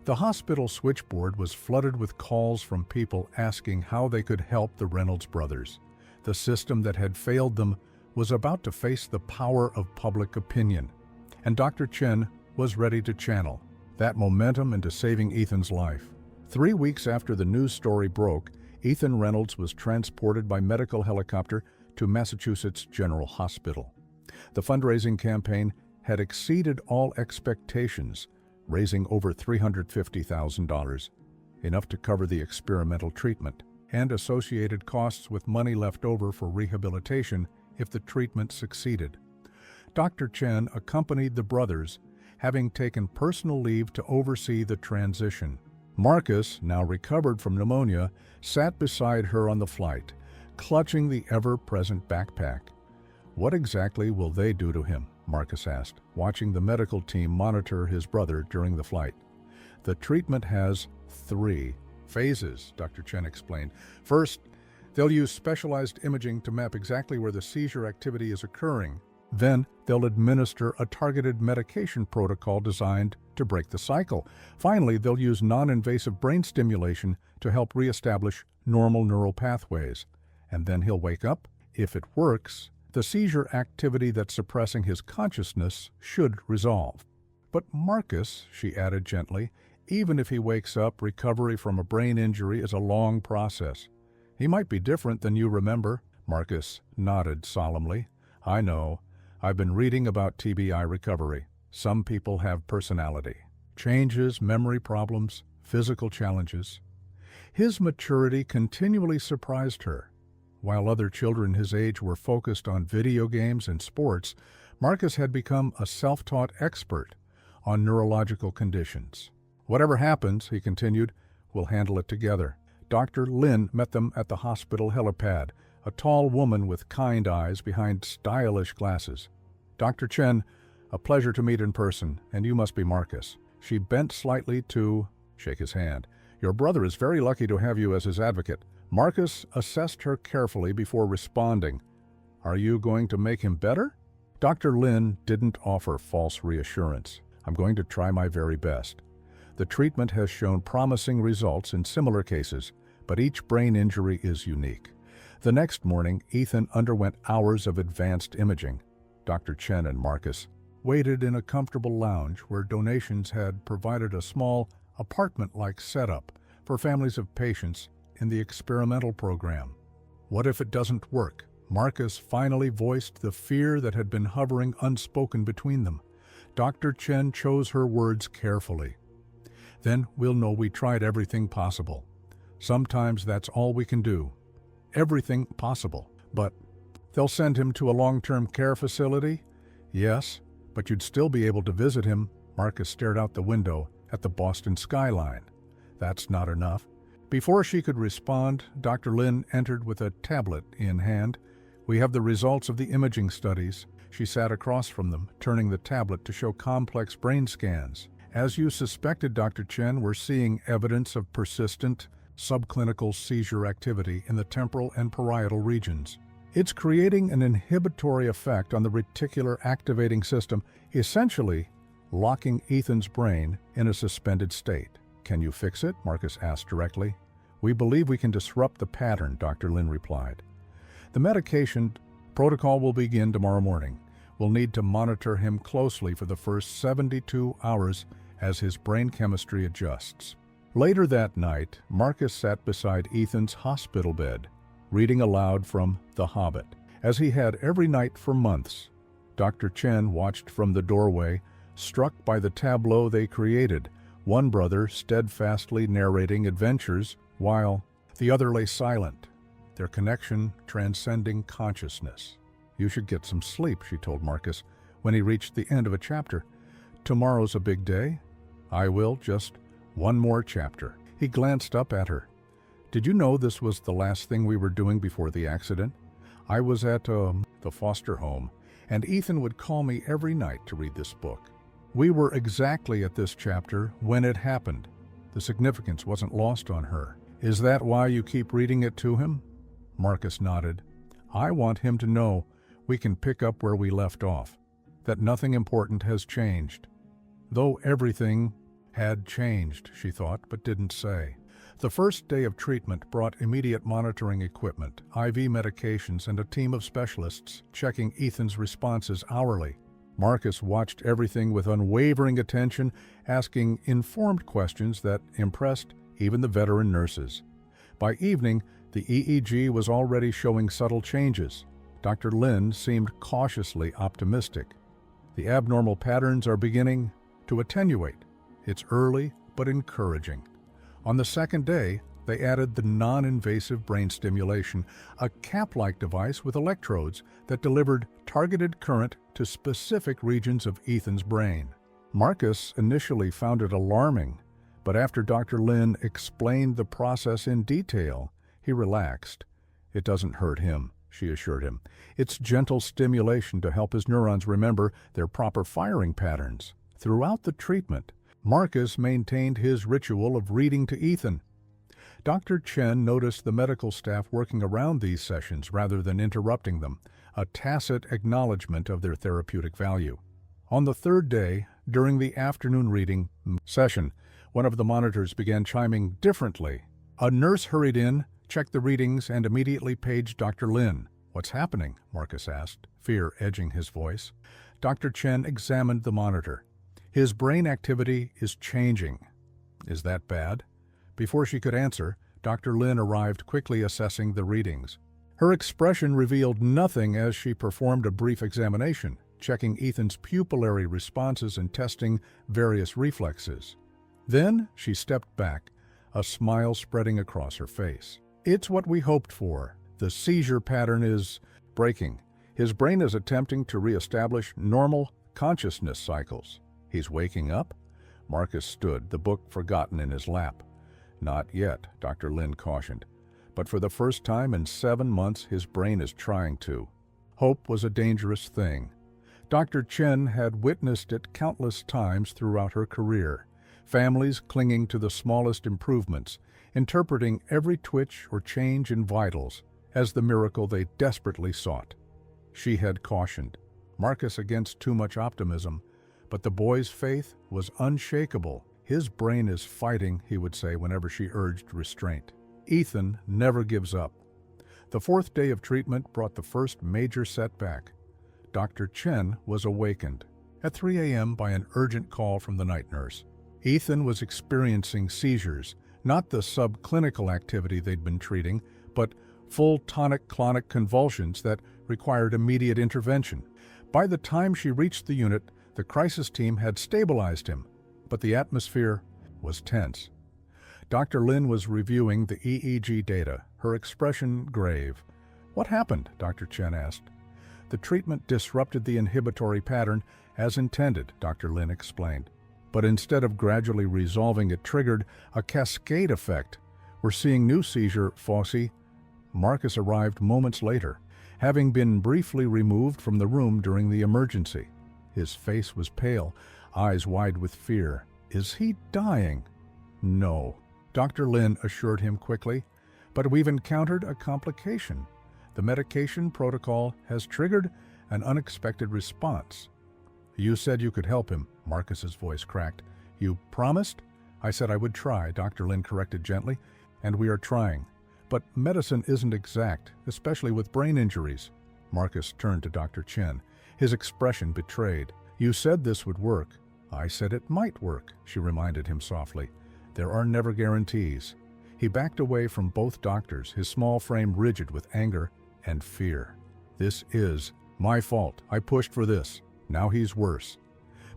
S1: The hospital switchboard was flooded with calls from people asking how they could help the Reynolds brothers. The system that had failed them was about to face the power of public opinion, and Dr. Chen was ready to channel that momentum into saving Ethan's life. 3 weeks after the news story broke, Ethan Reynolds was transported by medical helicopter to Massachusetts General Hospital. The fundraising campaign had exceeded all expectations, raising over $350,000, enough to cover the experimental treatment and associated costs with money left over for rehabilitation if the treatment succeeded. Dr. Chen accompanied the brothers, having taken personal leave to oversee the transition. Marcus, now recovered from pneumonia, sat beside her on the flight, clutching the ever-present backpack. "What exactly will they do to him?" Marcus asked, watching the medical team monitor his brother during the flight. "The treatment has 3 phases," Dr. Chen explained. "First, they'll use specialized imaging to map exactly where the seizure activity is occurring. Then, they'll administer a targeted medication protocol designed to break the cycle. Finally, they'll use non-invasive brain stimulation to help reestablish normal neural pathways. And then he'll wake up. If it works, the seizure activity that's suppressing his consciousness should resolve." "But Marcus," she added gently, "even if he wakes up, recovery from a brain injury is a long process. He might be different than you remember." Marcus nodded solemnly. "I know. I've been reading about TBI recovery. Some people have personality changes, memory problems, physical challenges." His maturity continually surprised her. While other children his age were focused on video games and sports, Marcus had become a self-taught expert on neurological conditions. "Whatever happens," he continued, "we'll handle it together." Dr. Lin met them at the hospital helipad, a tall woman with kind eyes behind stylish glasses. "Dr. Chen, a pleasure to meet in person, and you must be Marcus." She bent slightly to shake his hand. "Your brother is very lucky to have you as his advocate." Marcus assessed her carefully before responding. "Are you going to make him better?" Dr. Lin didn't offer false reassurance. "I'm going to try my very best. The treatment has shown promising results in similar cases, but each brain injury is unique." The next morning, Ethan underwent hours of advanced imaging. Dr. Chen and Marcus waited in a comfortable lounge where donations had provided a small, apartment-like setup for families of patients in the experimental program. "What if it doesn't work?" Marcus finally voiced the fear that had been hovering unspoken between them. Dr. Chen chose her words carefully. "Then we'll know we tried everything possible. Sometimes that's all we can do. Everything possible. But they'll send him to a long-term care facility?" "Yes, but you'd still be able to visit him." Marcus stared out the window at the Boston skyline. "That's not enough." Before she could respond, Dr. Lin entered with a tablet in hand. "We have the results of the imaging studies." She sat across from them, turning the tablet to show complex brain scans. "As you suspected, Dr. Chen, we're seeing evidence of persistent subclinical seizure activity in the temporal and parietal regions. It's creating an inhibitory effect on the reticular activating system, essentially locking Ethan's brain in a suspended state." "Can you fix it?" Marcus asked directly. "We believe we can disrupt the pattern," Dr. Lin replied. "The medication protocol will begin tomorrow morning. We'll need to monitor him closely for the first 72 hours as his brain chemistry adjusts." Later that night, Marcus sat beside Ethan's hospital bed, reading aloud from The Hobbit, as he had every night for months. Dr. Chen watched from the doorway, struck by the tableau they created, one brother steadfastly narrating adventures while the other lay silent, their connection transcending consciousness. "You should get some sleep," she told Marcus when he reached the end of a chapter. "Tomorrow's a big day." "I will, just one more chapter." He glanced up at her. "Did you know this was the last thing we were doing before the accident? I was at the foster home, and Ethan would call me every night to read this book. We were exactly at this chapter when it happened. The significance wasn't lost on her." "Is that why you keep reading it to him?" Marcus nodded. "I want him to know we can pick up where we left off, that nothing important has changed." Though everything had changed, she thought, but didn't say. The first day of treatment brought immediate monitoring equipment, IV medications, and a team of specialists checking Ethan's responses hourly. Marcus watched everything with unwavering attention, asking informed questions that impressed even the veteran nurses. By evening, the EEG was already showing subtle changes. Dr. Lin seemed cautiously optimistic. "The abnormal patterns are beginning to attenuate. It's early but encouraging." On the second day, they added the non-invasive brain stimulation, a cap-like device with electrodes that delivered targeted current to specific regions of Ethan's brain. Marcus initially found it alarming, but after Dr. Lin explained the process in detail, he relaxed. "It doesn't hurt him," she assured him. "It's gentle stimulation to help his neurons remember their proper firing patterns." Throughout the treatment, Marcus maintained his ritual of reading to Ethan. Dr. Chen noticed the medical staff working around these sessions rather than interrupting them, a tacit acknowledgement of their therapeutic value. On the third day, during the afternoon reading session, one of the monitors began chiming differently. A nurse hurried in, checked the readings, and immediately paged Dr. Lin. "What's happening?" Marcus asked, fear edging his voice. Dr. Chen examined the monitor. "His brain activity is changing." "Is that bad?" Before she could answer, Dr. Lin arrived, quickly assessing the readings. Her expression revealed nothing as she performed a brief examination, checking Ethan's pupillary responses and testing various reflexes. Then she stepped back, a smile spreading across her face. "It's what we hoped for. The seizure pattern is breaking. His brain is attempting to reestablish normal consciousness cycles. He's waking up? Marcus stood, the book forgotten in his lap. Not yet, Dr. Lin cautioned. But for the first time in 7 months, his brain is trying to. Hope was a dangerous thing. Dr. Chen had witnessed it countless times throughout her career. Families clinging to the smallest improvements, interpreting every twitch or change in vitals as the miracle they desperately sought. She had cautioned Marcus against too much optimism, but the boy's faith was unshakable. His brain is fighting, he would say whenever she urged restraint. Ethan never gives up. The 4th day of treatment brought the first major setback. Dr. Chen was awakened at 3 a.m. by an urgent call from the night nurse. Ethan was experiencing seizures, not the subclinical activity they'd been treating, but full tonic-clonic convulsions that required immediate intervention. By the time she reached the unit, the crisis team had stabilized him, but the atmosphere was tense. Dr. Lin was reviewing the EEG data, her expression grave. "What happened?" Dr. Chen asked. "The treatment disrupted the inhibitory pattern as intended," Dr. Lin explained. "But instead of gradually resolving, it triggered a cascade effect. We're seeing new seizure foci." Marcus arrived moments later, having been briefly removed from the room during the emergency. His face was pale, eyes wide with fear. "Is he dying?" "No," Dr. Lin assured him quickly, "but we've encountered a complication. The medication protocol has triggered an unexpected response." "You said you could help him," Marcus's voice cracked. "You promised?" "I said I would try," Dr. Lin corrected gently, "and we are trying. But medicine isn't exact, especially with brain injuries." Marcus turned to Dr. Chen, his expression betrayed. "You said this would work." "I said it might work," she reminded him softly. "There are never guarantees." He backed away from both doctors, his small frame rigid with anger and fear. "This is my fault. I pushed for this. Now he's worse."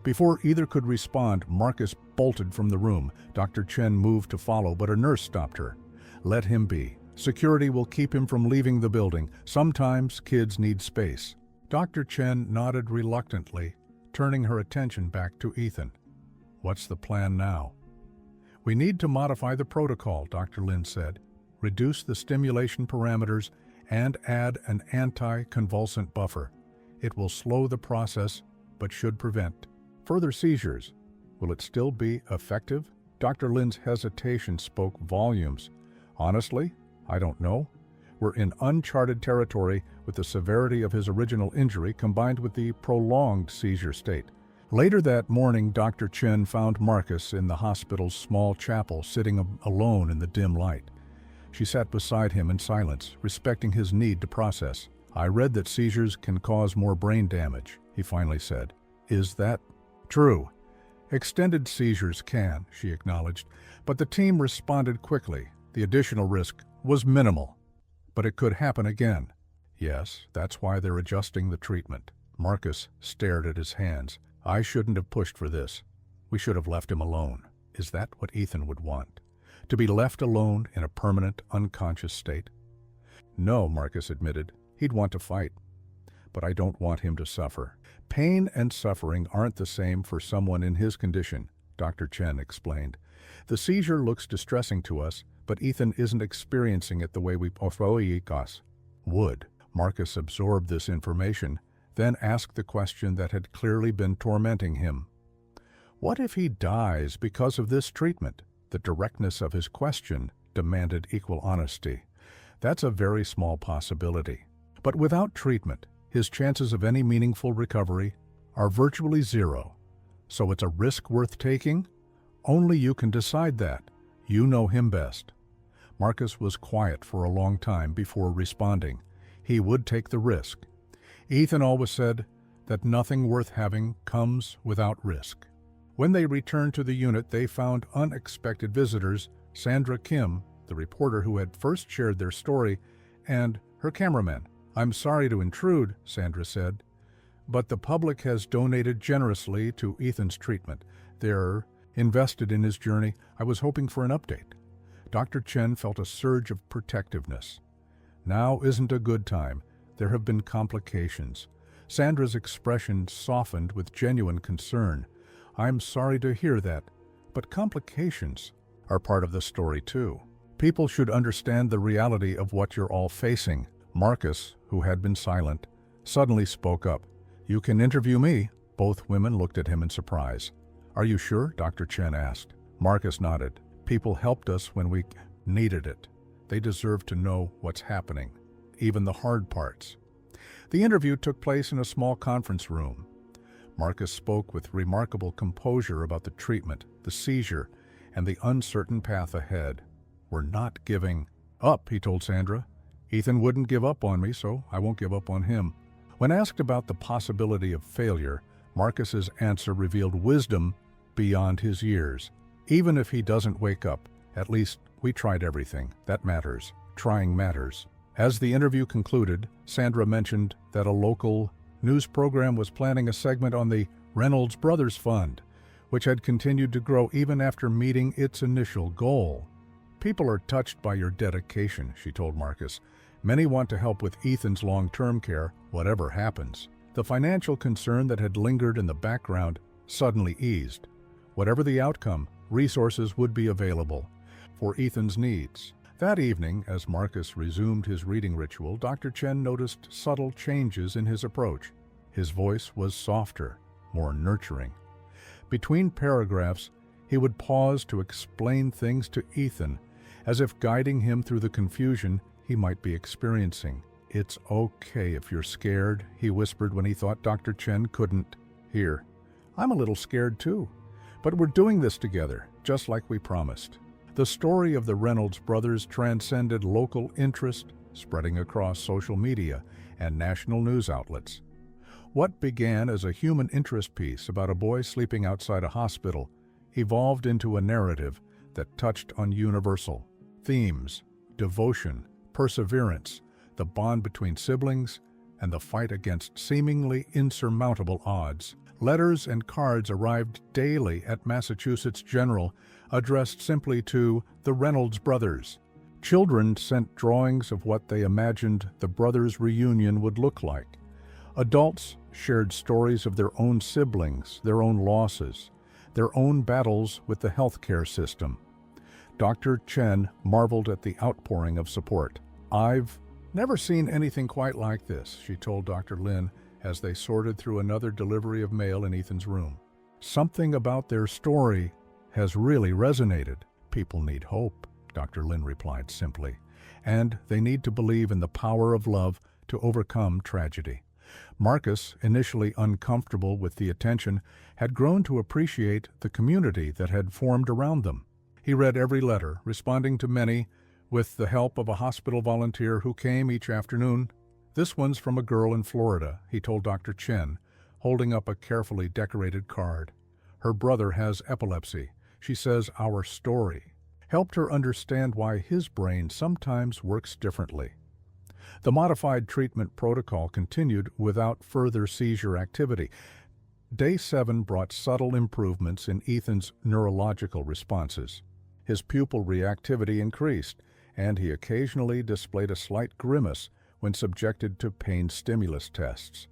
S1: Before either could respond, Marcus bolted from the room. Dr. Chen moved to follow, but a nurse stopped her. "Let him be. Security will keep him from leaving the building. Sometimes kids need space." Dr. Chen nodded reluctantly, turning her attention back to Ethan. "What's the plan now?" "We need to modify the protocol," Dr. Lin said. "Reduce the stimulation parameters and add an anti-convulsant buffer. It will slow the process, but should prevent further seizures." "Will it still be effective?" Dr. Lin's hesitation spoke volumes. "Honestly, I don't know. We're in uncharted territory with the severity of his original injury combined with the prolonged seizure state." Later that morning, Dr. Chen found Marcus in the hospital's small chapel, sitting alone in the dim light. She sat beside him in silence, respecting his need to process. "I read that seizures can cause more brain damage," he finally said. "Is that true?" "Extended seizures can," she acknowledged, but the team responded quickly. The additional risk was minimal. "But it could happen again." "Yes, that's why they're adjusting the treatment." Marcus stared at his hands. "I shouldn't have pushed for this. We should have left him alone." Is that what Ethan would want? To be left alone in a permanent, unconscious state? "No," Marcus admitted. "He'd want to fight. But I don't want him to suffer." "Pain and suffering aren't the same for someone in his condition," Dr. Chen explained. "The seizure looks distressing to us, but Ethan isn't experiencing it the way we would." Marcus absorbed this information, then asked the question that had clearly been tormenting him. "What if he dies because of this treatment?" The directness of his question demanded equal honesty. "That's a very small possibility. But without treatment, his chances of any meaningful recovery are virtually zero. So it's a risk worth taking? Only you can decide that. You know him best." Marcus was quiet for a long time before responding. He would take the risk. Ethan always said that nothing worth having comes without risk. When they returned to the unit, they found unexpected visitors, Sandra Kim, the reporter who had first shared their story, and her cameraman. "I'm sorry to intrude," Sandra said, "but the public has donated generously to Ethan's treatment. They're invested in his journey. I was hoping for an update." Dr. Chen felt a surge of protectiveness. Now isn't a good time. There have been complications. Sandra's expression softened with genuine concern. I'm sorry to hear that, but complications are part of the story too. People should understand the reality of what you're all facing. Marcus, who had been silent, suddenly spoke up. You can interview me. Both women looked at him in surprise. Are you sure? Dr. Chen asked. Marcus nodded. People helped us when we needed it. They deserve to know what's happening, even the hard parts. The interview took place in a small conference room. Marcus spoke with remarkable composure about the treatment, the seizure, and the uncertain path ahead. We're not giving up, he told Sandra. Ethan wouldn't give up on me, so I won't give up on him. When asked about the possibility of failure, Marcus's answer revealed wisdom beyond his years. Even if he doesn't wake up, at least we tried everything. That matters. Trying matters. As the interview concluded, Sandra mentioned that a local news program was planning a segment on the Reynolds Brothers Fund, which had continued to grow even after meeting its initial goal. People are touched by your dedication, she told Marcus. Many want to help with Ethan's long-term care, whatever happens. The financial concern that had lingered in the background suddenly eased. Whatever the outcome, resources would be available for Ethan's needs. That evening, as Marcus resumed his reading ritual, Dr. Chen noticed subtle changes in his approach. His voice was softer, more nurturing. Between paragraphs, he would pause to explain things to Ethan, as if guiding him through the confusion he might be experiencing. It's okay if you're scared, he whispered when he thought Dr. Chen couldn't hear. I'm a little scared too, but we're doing this together, just like we promised. The story of the Reynolds brothers transcended local interest, spreading across social media and national news outlets. What began as a human interest piece about a boy sleeping outside a hospital evolved into a narrative that touched on universal themes: devotion, perseverance, the bond between siblings, and the fight against seemingly insurmountable odds. Letters and cards arrived daily at Massachusetts General, addressed simply to the Reynolds brothers. Children sent drawings of what they imagined the brothers' reunion would look like. Adults shared stories of their own siblings, their own losses, their own battles with the healthcare system. Dr. Chen marveled at the outpouring of support. I've never seen anything quite like this, she told Dr. Lin as they sorted through another delivery of mail in Ethan's room. Something about their story has really resonated. People need hope, Dr. Lin replied simply, and they need to believe in the power of love to overcome tragedy. Marcus, initially uncomfortable with the attention, had grown to appreciate the community that had formed around them. He read every letter, responding to many with the help of a hospital volunteer who came each afternoon. This one's from a girl in Florida, he told Dr. Chen, holding up a carefully decorated card. Her brother has epilepsy. She says our story helped her understand why his brain sometimes works differently. The modified treatment protocol continued without further seizure activity. Day 7 brought subtle improvements in Ethan's neurological responses. His pupil reactivity increased, and he occasionally displayed a slight grimace when subjected to pain stimulus tests,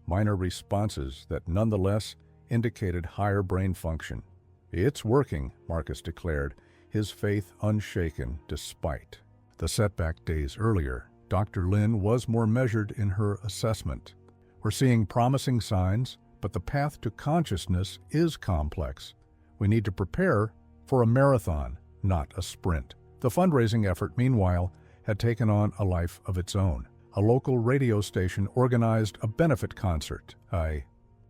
S1: minor responses that nonetheless indicated higher brain function. It's working, Marcus declared, his faith unshaken despite the setback days earlier. Dr. Lin was more measured in her assessment. We're seeing promising signs, but the path to consciousness is complex. We need to prepare for a marathon, not a sprint. The fundraising effort, meanwhile, had taken on a life of its own. A local radio station organized a benefit concert. A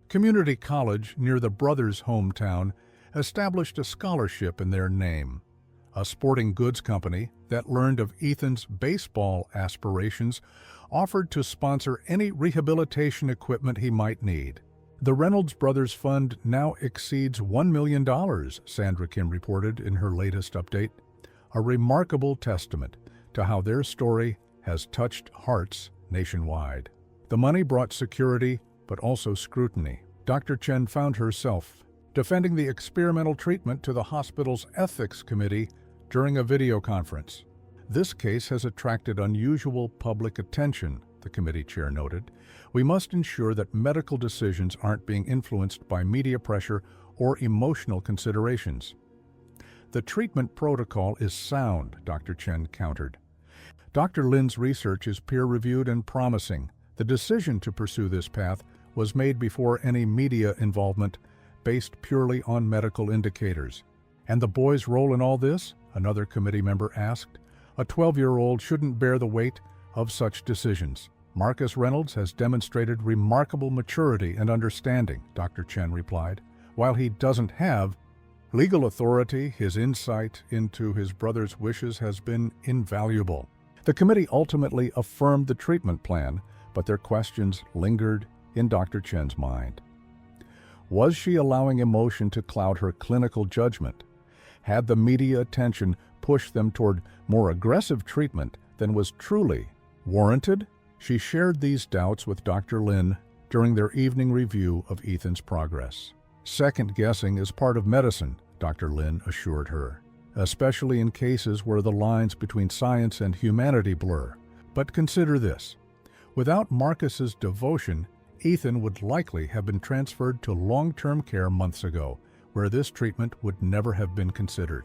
S1: community college near the brothers' hometown established a scholarship in their name. A sporting goods company that learned of Ethan's baseball aspirations offered to sponsor any rehabilitation equipment he might need. The Reynolds Brothers Fund now exceeds $1 million, Sandra Kim reported in her latest update. A remarkable testament to how their story has touched hearts nationwide. The money brought security, but also scrutiny. Dr. Chen found herself defending the experimental treatment to the hospital's ethics committee during a video conference. This case has attracted unusual public attention, the committee chair noted. We must ensure that medical decisions aren't being influenced by media pressure or emotional considerations. The treatment protocol is sound, Dr. Chen countered. Dr. Lin's research is peer-reviewed and promising. The decision to pursue this path was made before any media involvement, based purely on medical indicators. And the boy's role in all this? Another committee member asked. A 12-year-old shouldn't bear the weight of such decisions. Marcus Reynolds has demonstrated remarkable maturity and understanding, Dr. Chen replied. While he doesn't have legal authority, his insight into his brother's wishes has been invaluable. The committee ultimately affirmed the treatment plan, but their questions lingered in Dr. Chen's mind. Was she allowing emotion to cloud her clinical judgment? Had the media attention pushed them toward more aggressive treatment than was truly warranted? She shared these doubts with Dr. Lin during their evening review of Ethan's progress. Second-guessing is part of medicine, Dr. Lin assured her, especially in cases where the lines between science and humanity blur. But consider this. Without Marcus's devotion, Ethan would likely have been transferred to long-term care months ago, where this treatment would never have been considered.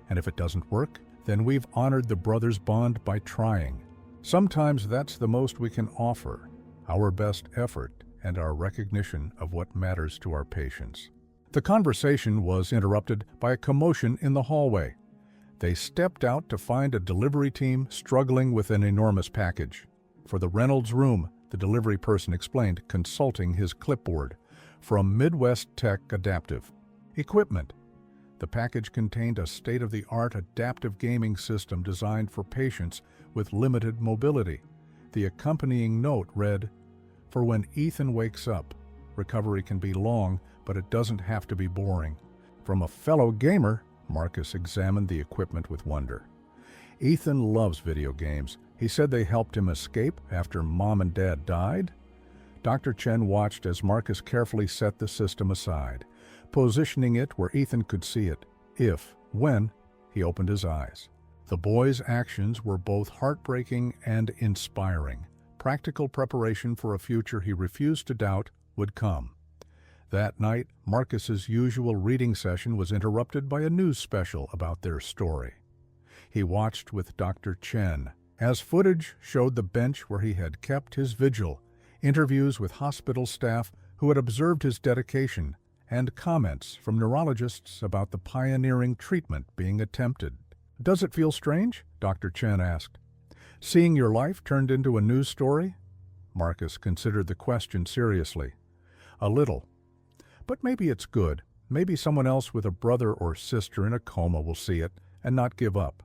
S1: And if it doesn't work, then we've honored the brothers' bond by trying. Sometimes that's the most we can offer, our best effort and our recognition of what matters to our patients. The conversation was interrupted by a commotion in the hallway. They stepped out to find a delivery team struggling with an enormous package. For the Reynolds room, the delivery person explained, consulting his clipboard, from Midwest Tech Adaptive Equipment. The package contained a state-of-the-art adaptive gaming system designed for patients with limited mobility. The accompanying note read, "For when Ethan wakes up, recovery can be long, but it doesn't have to be boring." From a fellow gamer, Marcus examined the equipment with wonder. Ethan loves video games. He said they helped him escape after Mom and Dad died. Dr. Chen watched as Marcus carefully set the system aside, positioning it where Ethan could see it, when he opened his eyes. The boy's actions were both heartbreaking and inspiring, practical preparation for a future he refused to doubt would come. That night, Marcus's usual reading session was interrupted by a news special about their story. He watched with Dr. Chen, as footage showed the bench where he had kept his vigil, interviews with hospital staff who had observed his dedication, and comments from neurologists about the pioneering treatment being attempted. "Does it feel strange?" Dr. Chen asked. "Seeing your life turned into a news story?" Marcus considered the question seriously. "A little. But maybe it's good. Maybe someone else with a brother or sister in a coma will see it and not give up."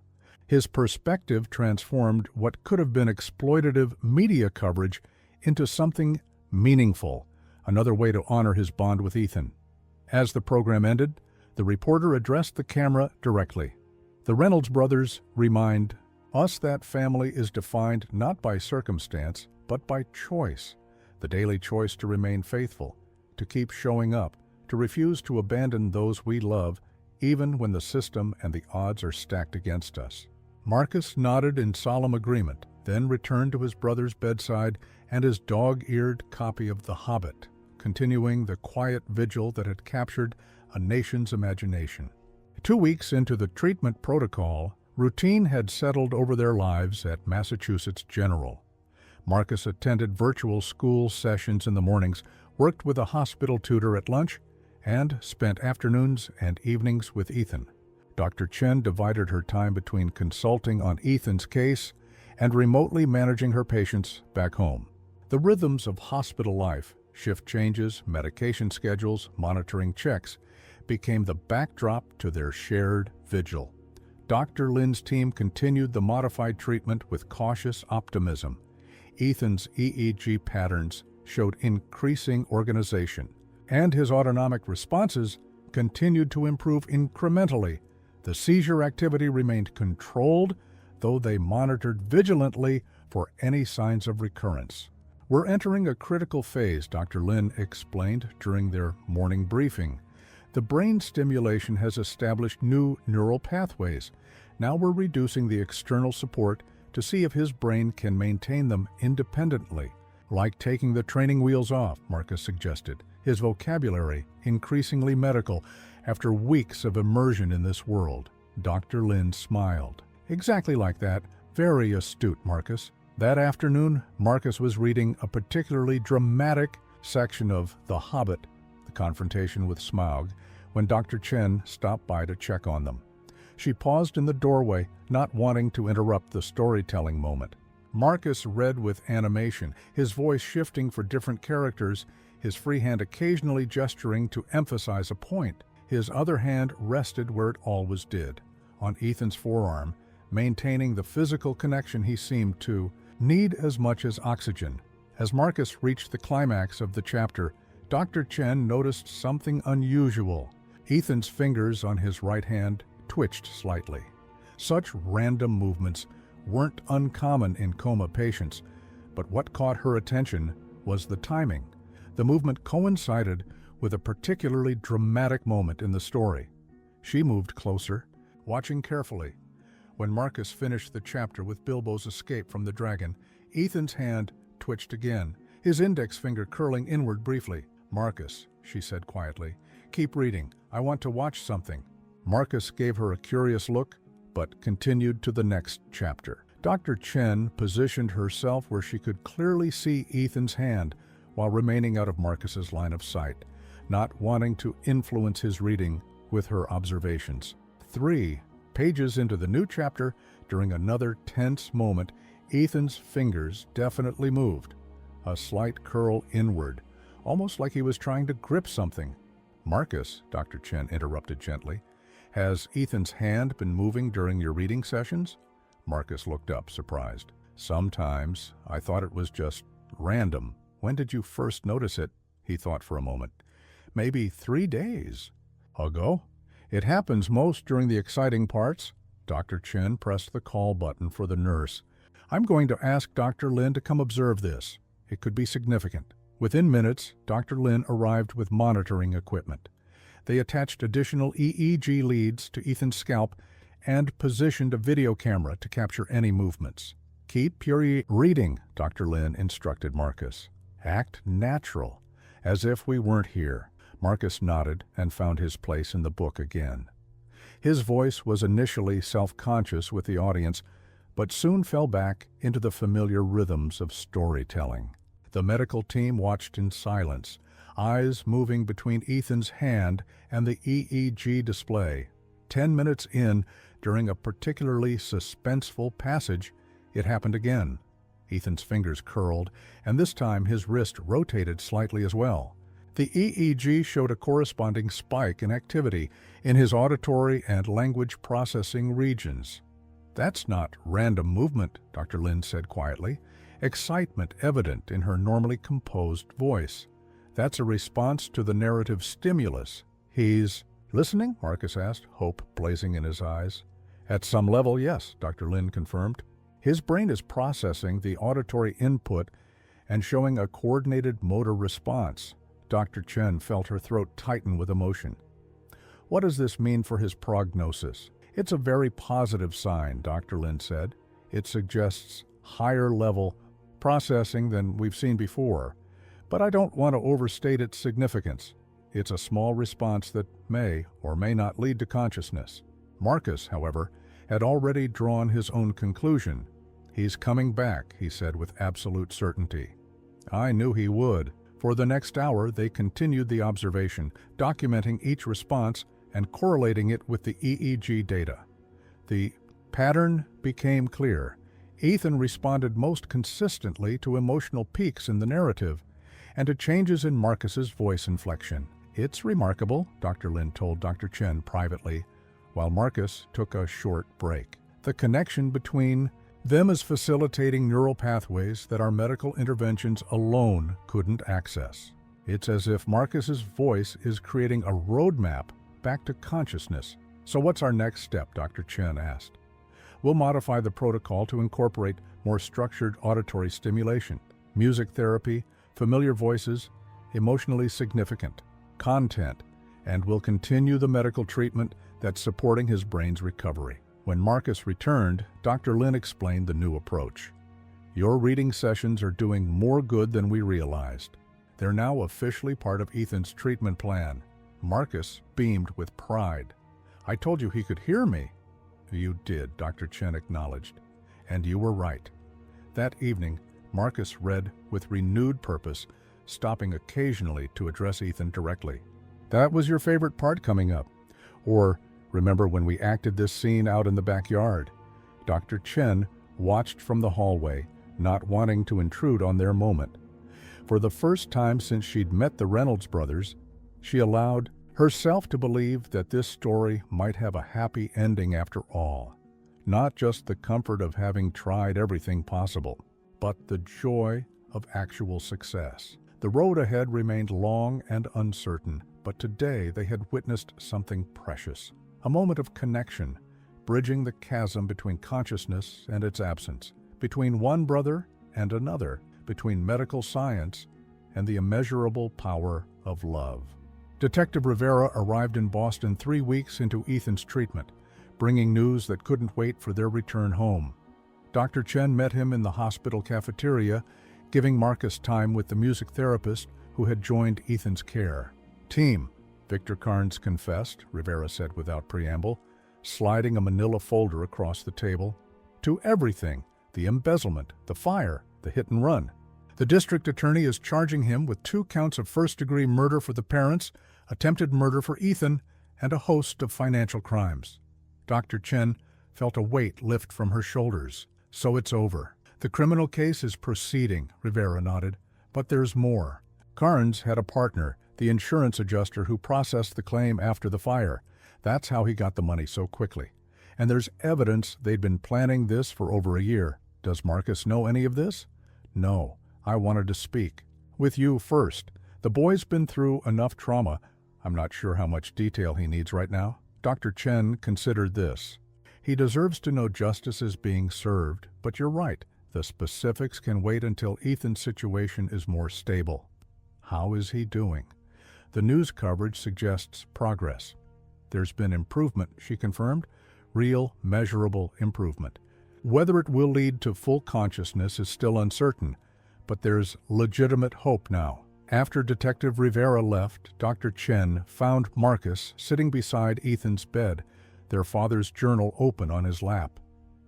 S1: His perspective transformed what could have been exploitative media coverage into something meaningful, another way to honor his bond with Ethan. As the program ended, the reporter addressed the camera directly. "The Reynolds brothers remind us that family is defined not by circumstance, but by choice. The daily choice to remain faithful, to keep showing up, to refuse to abandon those we love, even when the system and the odds are stacked against us." Marcus nodded in solemn agreement, then returned to his brother's bedside and his dog-eared copy of The Hobbit, continuing the quiet vigil that had captured a nation's imagination. 2 weeks into the treatment protocol, routine had settled over their lives at Massachusetts General. Marcus attended virtual school sessions in the mornings, worked with a hospital tutor at lunch, and spent afternoons and evenings with Ethan. Dr. Chen divided her time between consulting on Ethan's case and remotely managing her patients back home. The rhythms of hospital life, shift changes, medication schedules, monitoring checks, became the backdrop to their shared vigil. Dr. Lin's team continued the modified treatment with cautious optimism. Ethan's EEG patterns showed increasing organization, and his autonomic responses continued to improve incrementally. The seizure activity remained controlled, though they monitored vigilantly for any signs of recurrence. "We're entering a critical phase," Dr. Lin explained during their morning briefing. "The brain stimulation has established new neural pathways. Now we're reducing the external support to see if his brain can maintain them independently. Like taking the training wheels off, Marcus suggested, his vocabulary increasingly medical after weeks of immersion in this world. Dr. Lin smiled. Exactly like that. Very astute, Marcus. That afternoon, Marcus was reading a particularly dramatic section of The Hobbit, the confrontation with Smaug, when Dr. Chen stopped by to check on them. She paused in the doorway, not wanting to interrupt the storytelling moment. Marcus read with animation, his voice shifting for different characters, his free hand occasionally gesturing to emphasize a point. His other hand rested where it always did, on Ethan's forearm, maintaining the physical connection he seemed to need as much as oxygen. As Marcus reached the climax of the chapter, Dr. Chen noticed something unusual. Ethan's fingers on his right hand twitched slightly. Such random movements weren't uncommon in coma patients, but what caught her attention was the timing. The movement coincided with a particularly dramatic moment in the story. She moved closer, watching carefully. When Marcus finished the chapter with Bilbo's escape from the dragon, Ethan's hand twitched again, his index finger curling inward briefly. "Marcus," she said quietly, "keep reading. I want to watch something." Marcus gave her a curious look, but continued to the next chapter. Dr. Chen positioned herself where she could clearly see Ethan's hand while remaining out of Marcus's line of sight, not wanting to influence his reading with her observations. 3 pages into the new chapter, during another tense moment, Ethan's fingers definitely moved, a slight curl inward, almost like he was trying to grip something. "Marcus," Dr. Chen interrupted gently, "has Ethan's hand been moving during your reading sessions?" Marcus looked up, surprised. "Sometimes. I thought it was just random." "When did you first notice it?" He thought for a moment. "Maybe 3 days ago. It happens most during the exciting parts." Dr. Chen pressed the call button for the nurse. "I'm going to ask Dr. Lin to come observe this. It could be significant." Within minutes, Dr. Lin arrived with monitoring equipment. They attached additional EEG leads to Ethan's scalp and positioned a video camera to capture any movements. "Keep your reading," Dr. Lin instructed Marcus. "Act natural, as if we weren't here." Marcus nodded and found his place in the book again. His voice was initially self-conscious with the audience, but soon fell back into the familiar rhythms of storytelling. The medical team watched in silence, eyes moving between Ethan's hand and the EEG display. 10 minutes in, during a particularly suspenseful passage, it happened again. Ethan's fingers curled, and this time his wrist rotated slightly as well. The EEG showed a corresponding spike in activity in his auditory and language processing regions. "That's not random movement," Dr. Lin said quietly, excitement evident in her normally composed voice. "That's a response to the narrative stimulus." "He's listening?" Marcus asked, hope blazing in his eyes. "At some level, yes," Dr. Lin confirmed. "His brain is processing the auditory input and showing a coordinated motor response." Dr. Chen felt her throat tighten with emotion. "What does this mean for his prognosis?" "It's a very positive sign," Dr. Lin said. "It suggests higher-level processing than we've seen before, but I don't want to overstate its significance. It's a small response that may or may not lead to consciousness." Marcus, however, had already drawn his own conclusion. "He's coming back," he said with absolute certainty. "I knew he would." For the next hour, they continued the observation, documenting each response and correlating it with the EEG data. The pattern became clear. Ethan responded most consistently to emotional peaks in the narrative and to changes in Marcus's voice inflection. "It's remarkable," Dr. Lin told Dr. Chen privately, while Marcus took a short break. "The connection between them is facilitating neural pathways that our medical interventions alone couldn't access. It's as if Marcus's voice is creating a roadmap back to consciousness." "So what's our next step?" Dr. Chen asked. "We'll modify the protocol to incorporate more structured auditory stimulation, music therapy, familiar voices, emotionally significant content, and we'll continue the medical treatment that's supporting his brain's recovery." When Marcus returned, Dr. Lin explained the new approach. Your reading sessions are doing more good than we realized. They're now officially part of Ethan's treatment plan. Marcus beamed with pride. I told you he could hear me. You did, Dr. Chen acknowledged. And you were right. That evening, Marcus read with renewed purpose, stopping occasionally to address Ethan directly. That was your favorite part coming up. Or, remember when we acted this scene out in the backyard? Dr. Chen watched from the hallway, not wanting to intrude on their moment. For the first time since she'd met the Reynolds brothers, she allowed herself to believe that this story might have a happy ending after all. Not just the comfort of having tried everything possible, but the joy of actual success. The road ahead remained long and uncertain, but today they had witnessed something precious. A moment of connection, bridging the chasm between consciousness and its absence, between one brother and another, between medical science and the immeasurable power of love. Detective Rivera arrived in Boston 3 weeks into Ethan's treatment, bringing news that couldn't wait for their return home. Dr. Chen met him in the hospital cafeteria, giving Marcus time with the music therapist who had joined Ethan's care. Team, Victor Carnes confessed, Rivera said without preamble, sliding a manila folder across the table. To everything, the embezzlement, the fire, the hit and run. The district attorney is charging him with 2 counts of first-degree murder for the parents, attempted murder for Ethan, and a host of financial crimes. Dr. Chen felt a weight lift from her shoulders. So it's over. The criminal case is proceeding, Rivera nodded. But there's more. Carnes had a partner, the insurance adjuster who processed the claim after the fire. That's how he got the money so quickly. And there's evidence they'd been planning this for over a year. Does Marcus know any of this? No. I wanted to speak. With you first. The boy's been through enough trauma. I'm not sure how much detail he needs right now. Dr. Chen considered this. He deserves to know justice is being served, but you're right. The specifics can wait until Ethan's situation is more stable. How is he doing? The news coverage suggests progress. There's been improvement, she confirmed. Real, measurable improvement. Whether it will lead to full consciousness is still uncertain, but there's legitimate hope now. After Detective Rivera left, Dr. Chen found Marcus sitting beside Ethan's bed, their father's journal open on his lap.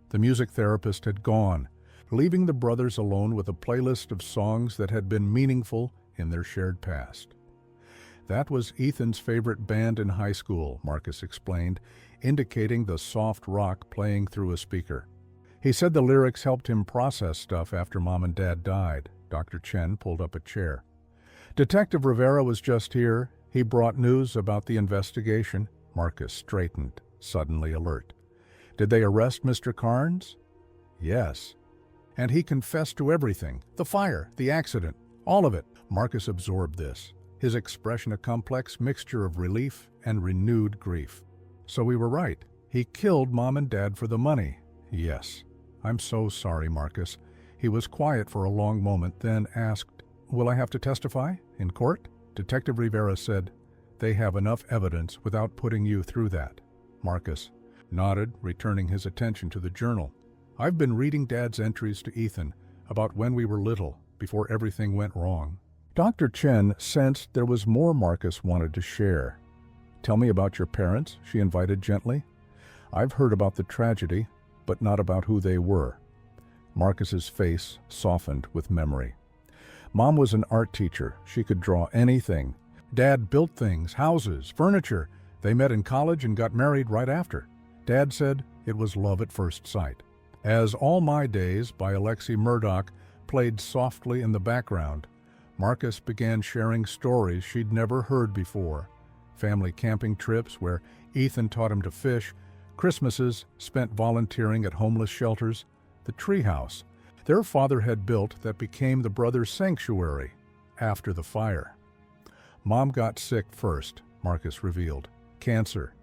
S1: The music therapist had gone, leaving the brothers alone with a playlist of songs that had been meaningful in their shared past. That was Ethan's favorite band in high school, Marcus explained, indicating the soft rock playing through a speaker. He said the lyrics helped him process stuff after Mom and Dad died. Dr. Chen pulled up a chair. Detective Rivera was just here. He brought news about the investigation. Marcus straightened, suddenly alert. Did they arrest Mr. Carnes? Yes. And he confessed to everything. The fire, the accident, all of it. Marcus absorbed this, his expression a complex mixture of relief and renewed grief. So we were right. He killed Mom and Dad for the money. Yes. I'm so sorry, Marcus. He was quiet for a long moment, then asked, Will I have to testify in court? Detective Rivera said, They have enough evidence without putting you through that. Marcus nodded, returning his attention to the journal. I've been reading Dad's entries to Ethan about when we were little, before everything went wrong. Dr. Chen sensed there was more Marcus wanted to share. Tell me about your parents, she invited gently. I've heard about the tragedy, but not about who they were. Marcus's face softened with memory. Mom was an art teacher. She could draw anything. Dad built things, houses, furniture. They met in college and got married right after. Dad said it was love at first sight. As All My Days by Alexei Murdoch played softly in the background, Marcus began sharing stories she'd never heard before. Family camping trips where Ethan taught him to fish, Christmases spent volunteering at homeless shelters, the treehouse their father had built that became the brothers' sanctuary after the fire. Mom got sick first, Marcus revealed. Cancer.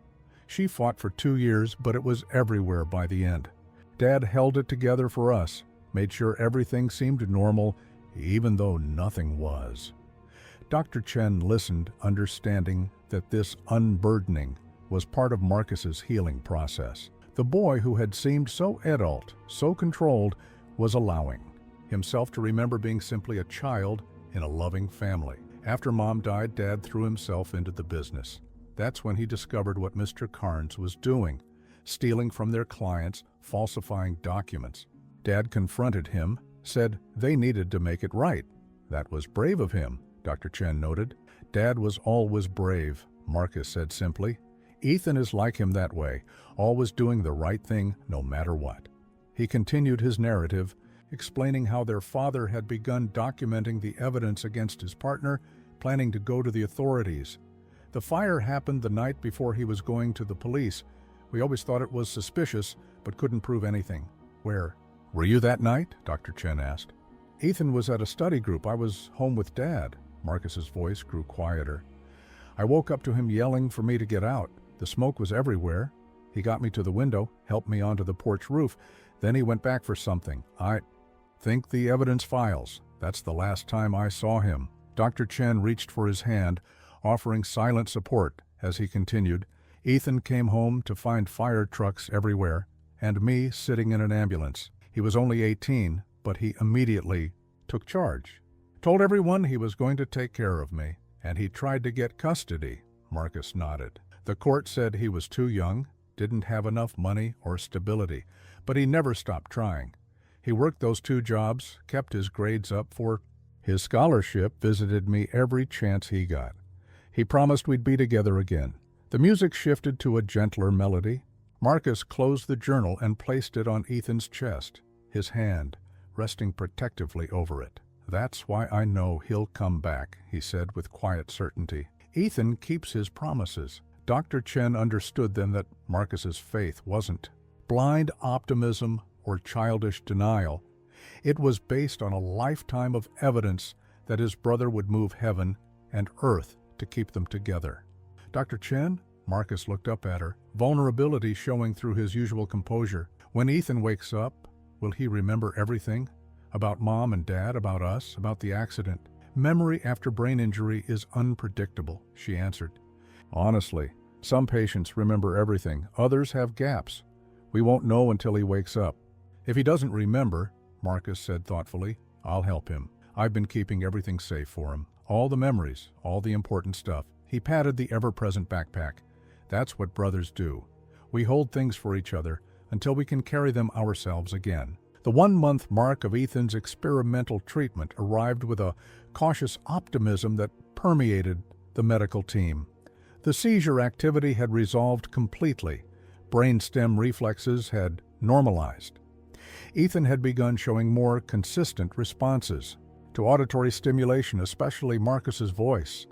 S1: She fought for 2 years, but it was everywhere by the end. Dad held it together for us, made sure everything seemed normal, even though nothing was. Dr. Chen listened, understanding that this unburdening was part of Marcus's healing process. The boy who had seemed so adult, so controlled, was allowing himself to remember being simply a child in a loving family. After Mom died, Dad threw himself into the business. That's when he discovered what Mr. Carnes was doing, stealing from their clients, falsifying documents. Dad confronted him, said they needed to make it right. That was brave of him, Dr. Chen noted. Dad was always brave, Marcus said simply. Ethan is like him that way, always doing the right thing no matter what. He continued his narrative, explaining how their father had begun documenting the evidence against his partner, planning to go to the authorities. The fire happened the night before he was going to the police. We always thought it was suspicious, but couldn't prove anything. Where were you that night? Dr. Chen asked. Ethan was at a study group. I was home with Dad. Marcus's voice grew quieter. I woke up to him yelling for me to get out. The smoke was everywhere. He got me to the window, helped me onto the porch roof. Then he went back for something. I think the evidence files. That's the last time I saw him. Dr. Chen reached for his hand, offering silent support as he continued. Ethan came home to find fire trucks everywhere, and me sitting in an ambulance. He was only 18, but he immediately took charge. Told everyone he was going to take care of me, and he tried to get custody. Marcus nodded. The court said he was too young, didn't have enough money or stability, but he never stopped trying. He worked those 2 jobs, kept his grades up for his scholarship, visited me every chance he got. He promised we'd be together again. The music shifted to a gentler melody. Marcus closed the journal and placed it on Ethan's chest, his hand resting protectively over it. That's why I know he'll come back, he said with quiet certainty. Ethan keeps his promises. Dr. Chen understood then that Marcus's faith wasn't blind optimism or childish denial. It was based on a lifetime of evidence that his brother would move heaven and earth to keep them together. Dr. Chen? Marcus looked up at her, vulnerability showing through his usual composure. When Ethan wakes up, will he remember everything? About Mom and Dad, about us, about the accident? Memory after brain injury is unpredictable, she answered. Honestly, some patients remember everything. Others have gaps. We won't know until he wakes up. If he doesn't remember, Marcus said thoughtfully, I'll help him. I've been keeping everything safe for him. All the memories, all the important stuff. He patted the ever-present backpack. That's what brothers do. We hold things for each other until we can carry them ourselves again. The 1-month mark of Ethan's experimental treatment arrived with a cautious optimism that permeated the medical team. The seizure activity had resolved completely. Brainstem reflexes had normalized. Ethan had begun showing more consistent responses to auditory stimulation, especially Marcus's voice.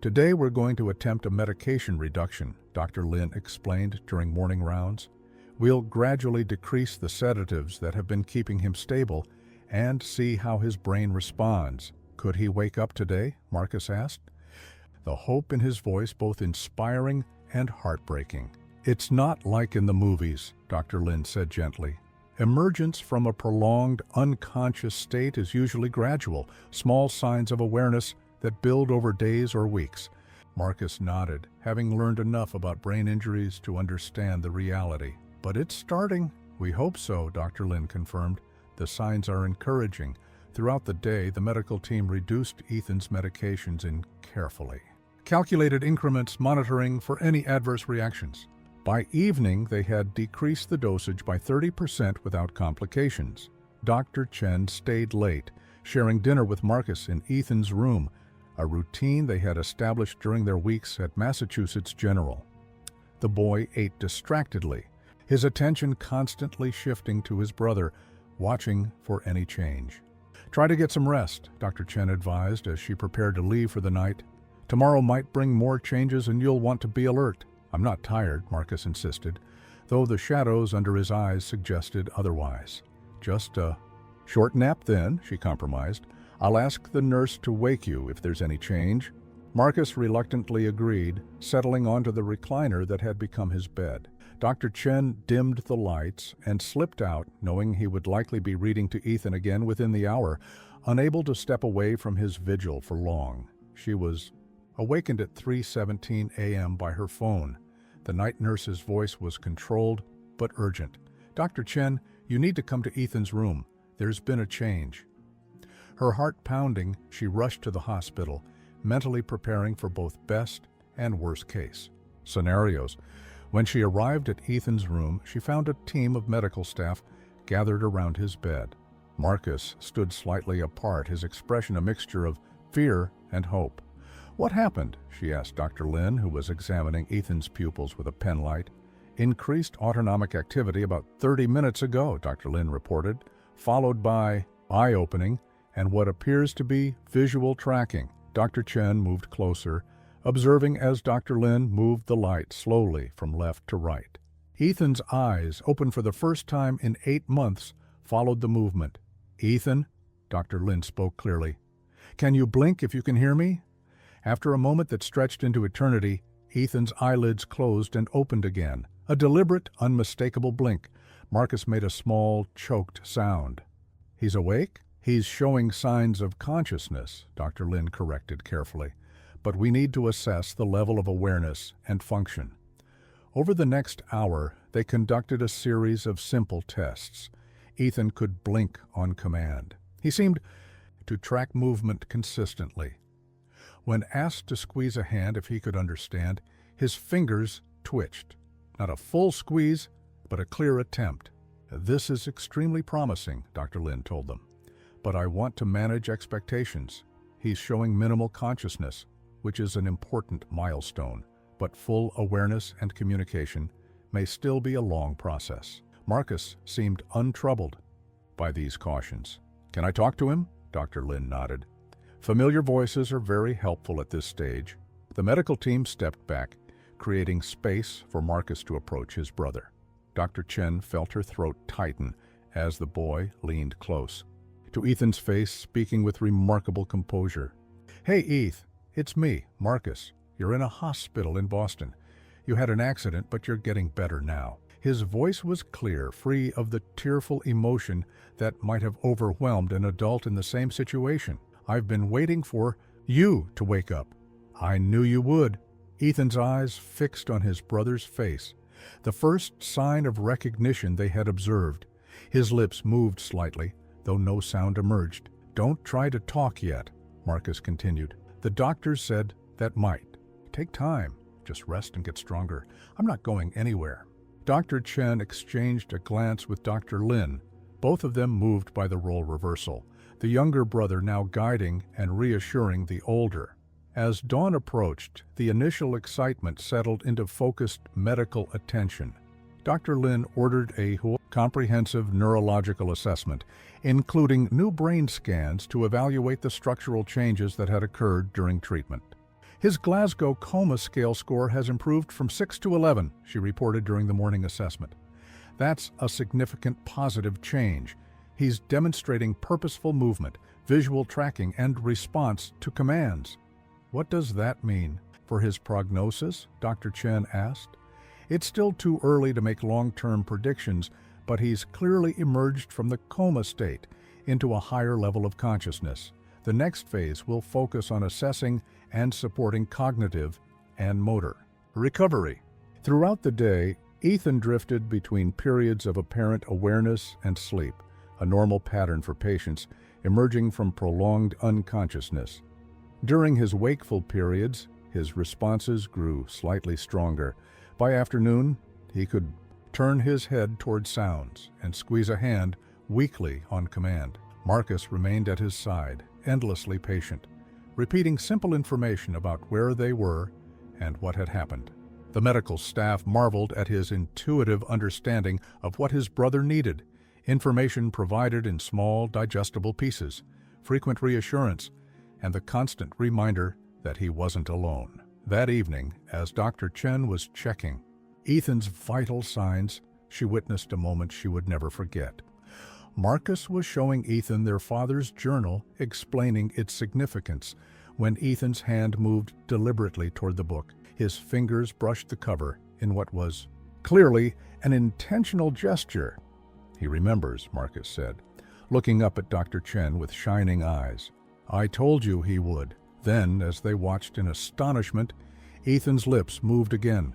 S1: Today we're going to attempt a medication reduction, Dr. Lin explained during morning rounds. We'll gradually decrease the sedatives that have been keeping him stable and see how his brain responds. Could he wake up today? Marcus asked. The hope in his voice both inspiring and heartbreaking. It's not like in the movies, Dr. Lin said gently. Emergence from a prolonged, unconscious state is usually gradual, small signs of awareness that build over days or weeks. Marcus nodded, having learned enough about brain injuries to understand the reality. But it's starting. We hope so, Dr. Lin confirmed. The signs are encouraging. Throughout the day, the medical team reduced Ethan's medications in carefully. Calculated increments monitoring for any adverse reactions. By evening, they had decreased the dosage by 30% without complications. Dr. Chen stayed late, sharing dinner with Marcus in Ethan's room, a routine they had established during their weeks at Massachusetts General. The boy ate distractedly, his attention constantly shifting to his brother, watching for any change. Try to get some rest, Dr. Chen advised as she prepared to leave for the night. Tomorrow might bring more changes and you'll want to be alert. I'm not tired, Marcus insisted, though the shadows under his eyes suggested otherwise. Just a short nap then, she compromised. I'll ask the nurse to wake you if there's any change. Marcus reluctantly agreed, settling onto the recliner that had become his bed. Dr. Chen dimmed the lights and slipped out, knowing he would likely be reading to Ethan again within the hour, unable to step away from his vigil for long. She was awakened at 3:17 a.m. by her phone. The night nurse's voice was controlled, but urgent. "Dr. Chen, you need to come to Ethan's room. There's been a change." Her heart pounding, she rushed to the hospital, mentally preparing for both best and worst case scenarios. When she arrived at Ethan's room, she found a team of medical staff gathered around his bed. Marcus stood slightly apart, his expression a mixture of fear and hope. "What happened?" she asked Dr. Lin, who was examining Ethan's pupils with a penlight. "Increased autonomic activity about 30 minutes ago," Dr. Lin reported, followed by eye-opening and what appears to be visual tracking. Dr. Chen moved closer, observing as Dr. Lin moved the light slowly from left to right. Ethan's eyes, open for the first time in 8 months, followed the movement. "Ethan," Dr. Lin spoke clearly, "can you blink if you can hear me?" After a moment that stretched into eternity, Ethan's eyelids closed and opened again. A deliberate, unmistakable blink. Marcus made a small, choked sound. "He's awake?" "He's showing signs of consciousness," Dr. Lin corrected carefully, "but we need to assess the level of awareness and function." Over the next hour, they conducted a series of simple tests. Ethan could blink on command. He seemed to track movement consistently. When asked to squeeze a hand if he could understand, his fingers twitched. Not a full squeeze, but a clear attempt. "This is extremely promising," Dr. Lin told them. "But I want to manage expectations. He's showing minimal consciousness, which is an important milestone, but full awareness and communication may still be a long process." Marcus seemed untroubled by these cautions. "Can I talk to him?" Dr. Lin nodded. Familiar voices are very helpful at this stage. The medical team stepped back, creating space for Marcus to approach his brother. Dr. Chen felt her throat tighten as the boy leaned close to Ethan's face, speaking with remarkable composure. "Hey, Eth, it's me, Marcus. You're in a hospital in Boston. You had an accident, but you're getting better now." His voice was clear, free of the tearful emotion that might have overwhelmed an adult in the same situation. "I've been waiting for you to wake up. I knew you would." Ethan's eyes fixed on his brother's face, the first sign of recognition they had observed. His lips moved slightly, though no sound emerged. "Don't try to talk yet," Marcus continued. "The doctors said that might. Take time. Just rest and get stronger. I'm not going anywhere." Dr. Chen exchanged a glance with Dr. Lin, both of them moved by the role reversal, the younger brother now guiding and reassuring the older. As dawn approached, the initial excitement settled into focused medical attention. Dr. Lin ordered a comprehensive neurological assessment, including new brain scans to evaluate the structural changes that had occurred during treatment. "His Glasgow Coma Scale score has improved from 6 to 11, she reported during the morning assessment. "That's a significant positive change. He's demonstrating purposeful movement, visual tracking, and response to commands." "What does that mean for his prognosis?" Dr. Chen asked. "It's still too early to make long-term predictions, but he's clearly emerged from the coma state into a higher level of consciousness. The next phase will focus on assessing and supporting cognitive and motor recovery." Throughout the day, Ethan drifted between periods of apparent awareness and sleep, a normal pattern for patients emerging from prolonged unconsciousness. During his wakeful periods, his responses grew slightly stronger. By afternoon, he could turn his head toward sounds and squeeze a hand weakly on command. Marcus remained at his side, endlessly patient, repeating simple information about where they were and what had happened. The medical staff marveled at his intuitive understanding of what his brother needed, information provided in small, digestible pieces, frequent reassurance, and the constant reminder that he wasn't alone. That evening, as Dr. Chen was checking Ethan's vital signs, she witnessed a moment she would never forget. Marcus was showing Ethan their father's journal, explaining its significance. When Ethan's hand moved deliberately toward the book, his fingers brushed the cover in what was clearly an intentional gesture. "He remembers," Marcus said, looking up at Dr. Chen with shining eyes. "I told you he would." Then, as they watched in astonishment, Ethan's lips moved again.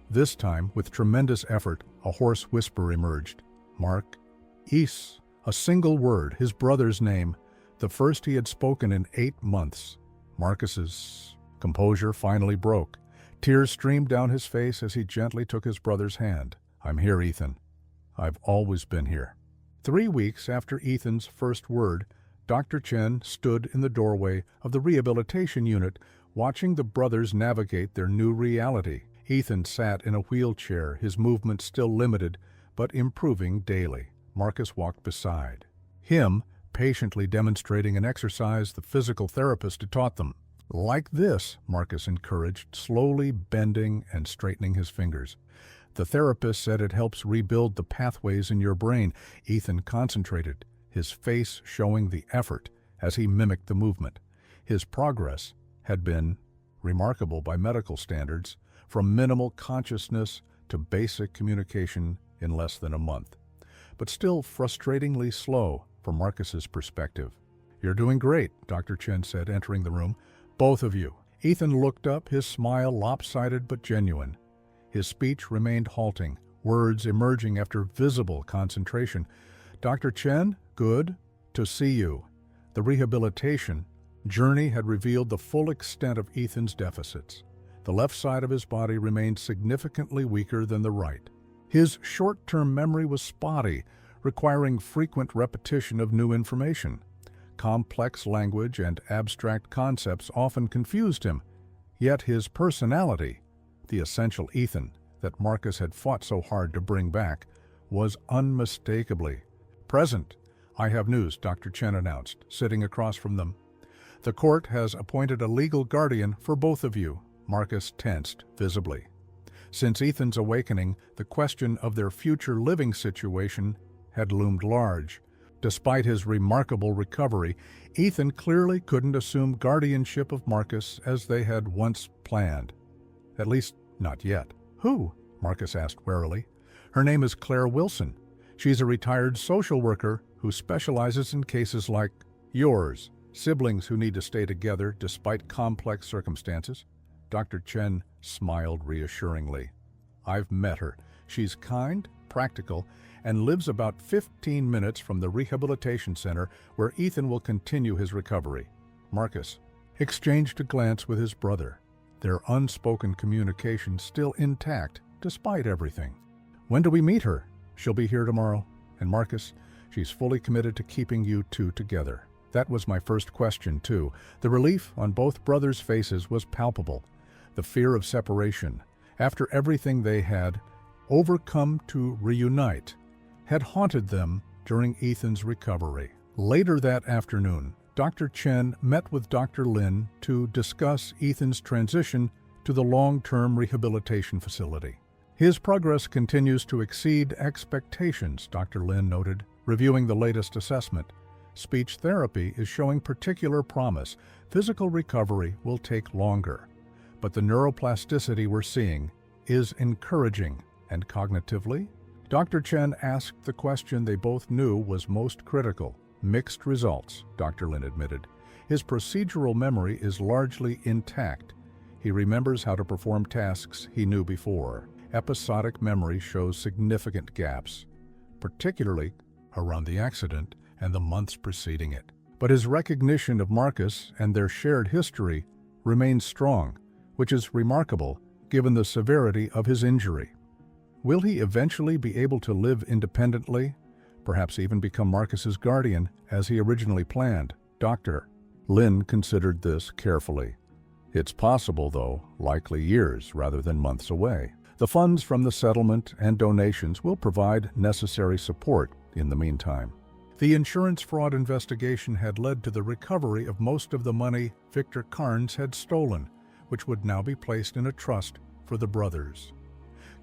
S1: This time, with tremendous effort, A hoarse whisper emerged. Mark East. A single word, his brother's name, the first he had spoken in 8 months. Marcus's composure finally broke. Tears streamed down his face as he gently took his brother's hand. I'm here, Ethan. I've always been here. 3 weeks after Ethan's first word, Dr. Chen stood in the doorway of the rehabilitation unit, watching the brothers navigate their new reality. Ethan sat in a wheelchair, his movements still limited, but improving daily. Marcus walked beside him, patiently demonstrating an exercise the physical therapist had taught them. Like this, Marcus encouraged, slowly bending and straightening his fingers. The therapist said it helps rebuild the pathways in your brain. Ethan concentrated, his face showing the effort as he mimicked the movement. His progress had been remarkable by medical standards, from minimal consciousness to basic communication in less than a month, but still frustratingly slow from Marcus's perspective. You're doing great, Dr. Chen said, entering the room. Both of you. Ethan looked up, his smile lopsided but genuine. His speech remained halting, words emerging after visible concentration. Dr. Chen, good to see you. The rehabilitation journey had revealed the full extent of Ethan's deficits. The left side of his body remained significantly weaker than the right. His short-term memory was spotty, requiring frequent repetition of new information. Complex language and abstract concepts often confused him, yet his personality, the essential Ethan that Marcus had fought so hard to bring back, was unmistakably present. I have news, Dr. Chen announced, sitting across from them. The court has appointed a legal guardian for both of you. Marcus tensed visibly. Since Ethan's awakening, the question of their future living situation had loomed large. Despite his remarkable recovery, Ethan clearly couldn't assume guardianship of Marcus as they had once planned. At least, not yet. Who? Marcus asked warily. Her name is Claire Wilson. She's a retired social worker who specializes in cases like yours, siblings who need to stay together despite complex circumstances. Dr. Chen smiled reassuringly. I've met her. She's kind, practical, and lives about 15 minutes from the rehabilitation center where Ethan will continue his recovery. Marcus exchanged a glance with his brother, their unspoken communication still intact despite everything. When do we meet her? She'll be here tomorrow. And Marcus, she's fully committed to keeping you two together. That was my first question, too. The relief on both brothers' faces was palpable. The fear of separation, after everything they had overcome to reunite, had haunted them during Ethan's recovery. Later that afternoon, Dr. Chen met with Dr. Lin to discuss Ethan's transition to the long-term rehabilitation facility. His progress continues to exceed expectations, Dr. Lin noted, reviewing the latest assessment. Speech therapy is showing particular promise. Physical recovery will take longer, but the neuroplasticity we're seeing is encouraging. And cognitively? Dr. Chen asked the question they both knew was most critical. Mixed results, Dr. Lin admitted. His procedural memory is largely intact. He remembers how to perform tasks he knew before. Episodic memory shows significant gaps, particularly around the accident and the months preceding it. But his recognition of Marcus and their shared history remains strong, which is remarkable given the severity of his injury. Will he eventually be able to live independently, perhaps even become Marcus's guardian as he originally planned? Dr. Lin considered this carefully. It's possible, though, likely years rather than months away. The funds from the settlement and donations will provide necessary support in the meantime. The insurance fraud investigation had led to the recovery of most of the money Victor Carnes had stolen, which would now be placed in a trust for the brothers.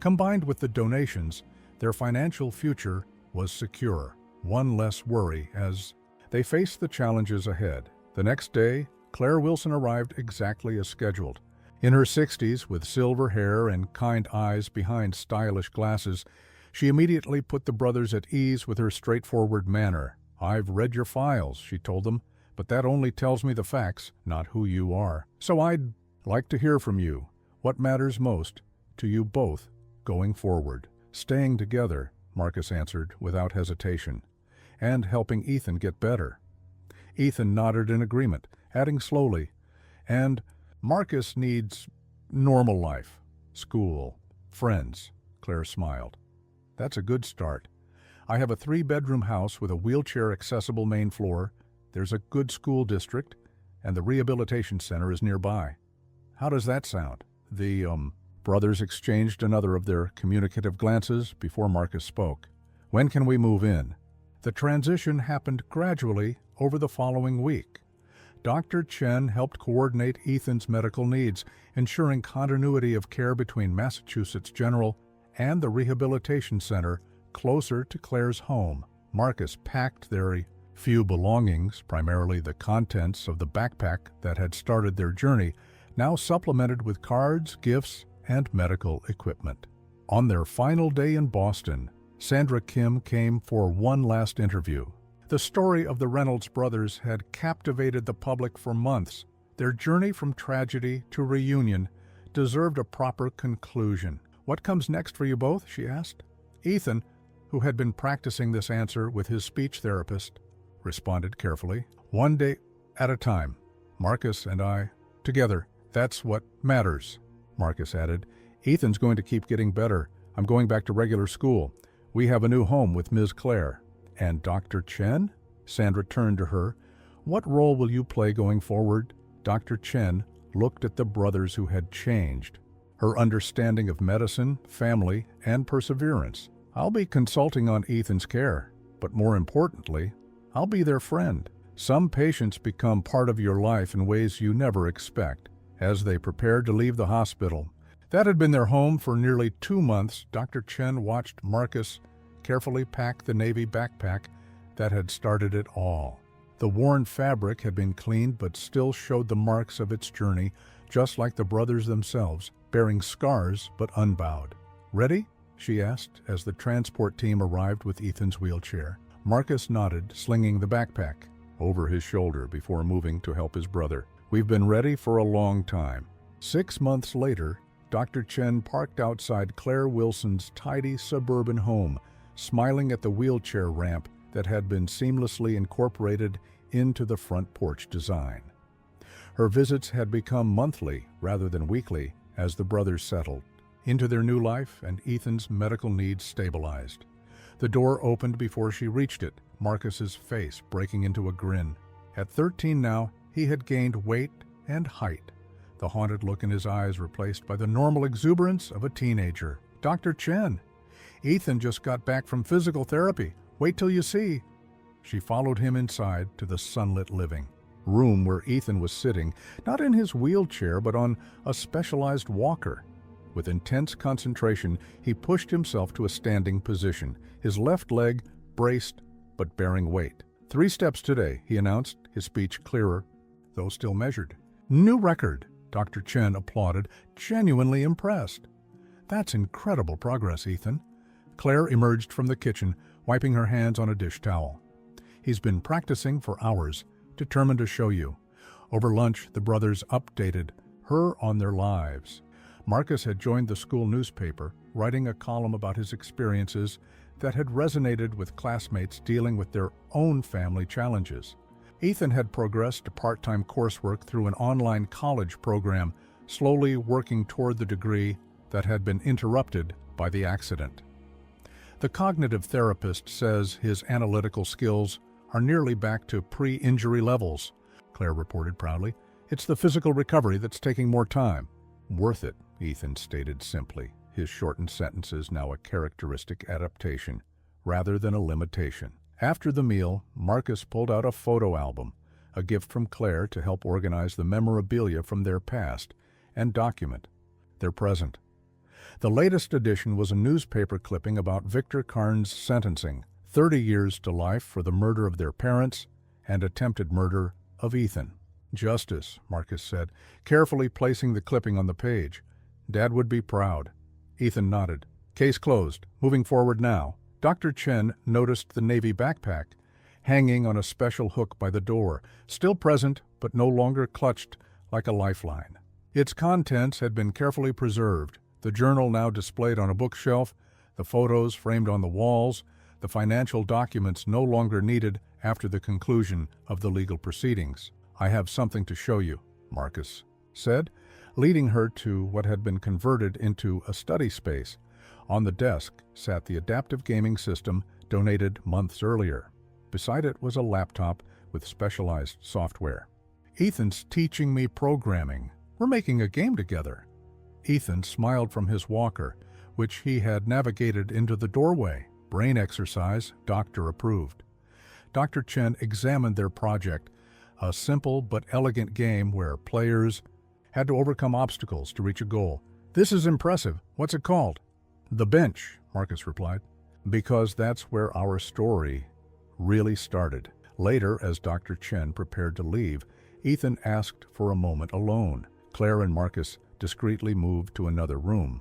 S1: Combined with the donations, their financial future was secure. One less worry as they faced the challenges ahead. The next day, Claire Wilson arrived exactly as scheduled. In her 60s, with silver hair and kind eyes behind stylish glasses, she immediately put the brothers at ease with her straightforward manner. I've read your files, she told them, but that only tells me the facts, not who you are. So I'd like to hear from you. What matters most to you both going forward? Staying together, Marcus answered without hesitation, and helping Ethan get better. Ethan nodded in agreement, adding slowly, and Marcus needs normal life, school, friends. Claire smiled. That's a good start. I have a 3-bedroom house with a wheelchair-accessible main floor. There's a good school district, and the rehabilitation center is nearby. How does that sound? The brothers exchanged another of their communicative glances before Marcus spoke. When can we move in? The transition happened gradually over the following week. Dr. Chen helped coordinate Ethan's medical needs, ensuring continuity of care between Massachusetts General and the rehabilitation center closer to Claire's home. Marcus packed their few belongings, primarily the contents of the backpack that had started their journey, now supplemented with cards, gifts, and medical equipment. On their final day in Boston, Sandra Kim came for one last interview. The story of the Reynolds brothers had captivated the public for months. Their journey from tragedy to reunion deserved a proper conclusion. What comes next for you both? She asked. Ethan, who had been practicing this answer with his speech therapist, responded carefully. One day at a time. Marcus and I, together. That's what matters, Marcus added. Ethan's going to keep getting better. I'm going back to regular school. We have a new home with Ms. Claire. And Dr. Chen? Sandra turned to her. What role will you play going forward? Dr. Chen looked at the brothers who had changed. Her understanding of medicine, family, and perseverance. I'll be consulting on Ethan's care, but more importantly, I'll be their friend. Some patients become part of your life in ways you never expect. As they prepared to leave the hospital, that had been their home for nearly 2 months, Dr. Chen watched Marcus carefully pack the Navy backpack that had started it all. The worn fabric had been cleaned but still showed the marks of its journey, just like the brothers themselves, bearing scars but unbowed. Ready? She asked as the transport team arrived with Ethan's wheelchair. Marcus nodded, slinging the backpack over his shoulder before moving to help his brother. We've been ready for a long time. 6 months later, Dr. Chen parked outside Claire Wilson's tidy suburban home, smiling at the wheelchair ramp that had been seamlessly incorporated into the front porch design. Her visits had become monthly rather than weekly as the brothers settled into their new life and Ethan's medical needs stabilized. The door opened before she reached it, Marcus's face breaking into a grin. At 13 now, he had gained weight and height, the haunted look in his eyes replaced by the normal exuberance of a teenager. Dr. Chen, Ethan just got back from physical therapy. Wait till you see. She followed him inside to the sunlit living room where Ethan was sitting, not in his wheelchair but on a specialized walker. With intense concentration, he pushed himself to a standing position, his left leg braced but bearing weight. 3 steps today, he announced, his speech clearer, though still measured. New record, Dr. Chen applauded, genuinely impressed. That's incredible progress, Ethan. Claire emerged from the kitchen, wiping her hands on a dish towel. He's been practicing for hours, determined to show you. Over lunch, the brothers updated her on their lives. Marcus had joined the school newspaper, writing a column about his experiences that had resonated with classmates dealing with their own family challenges. Ethan had progressed to part-time coursework through an online college program, slowly working toward the degree that had been interrupted by the accident. The cognitive therapist says his analytical skills are nearly back to pre-injury levels, Claire reported proudly. It's the physical recovery that's taking more time. Worth it, Ethan stated simply, his shortened sentences now a characteristic adaptation rather than a limitation. After the meal, Marcus pulled out a photo album, a gift from Claire to help organize the memorabilia from their past and document their present. The latest edition was a newspaper clipping about Victor Karn's sentencing, 30 years to life for the murder of their parents and attempted murder of Ethan. Justice, Marcus said, carefully placing the clipping on the page. Dad would be proud. Ethan nodded. Case closed. Moving forward now. Dr. Chen noticed the Navy backpack, hanging on a special hook by the door, still present but no longer clutched like a lifeline. Its contents had been carefully preserved, the journal now displayed on a bookshelf, the photos framed on the walls, the financial documents no longer needed after the conclusion of the legal proceedings. "I have something to show you," Marcus said, leading her to what had been converted into a study space. On the desk sat the adaptive gaming system donated months earlier. Beside it was a laptop with specialized software. "Ethan's teaching me programming. We're making a game together." Ethan smiled from his walker, which he had navigated into the doorway. Brain exercise, doctor approved. Dr. Chen examined their project, a simple but elegant game where players had to overcome obstacles to reach a goal. "This is impressive. What's it called?" "The Bench," Marcus replied, "because that's where our story really started." Later, as Dr. Chen prepared to leave, Ethan asked for a moment alone. Claire and Marcus discreetly moved to another room.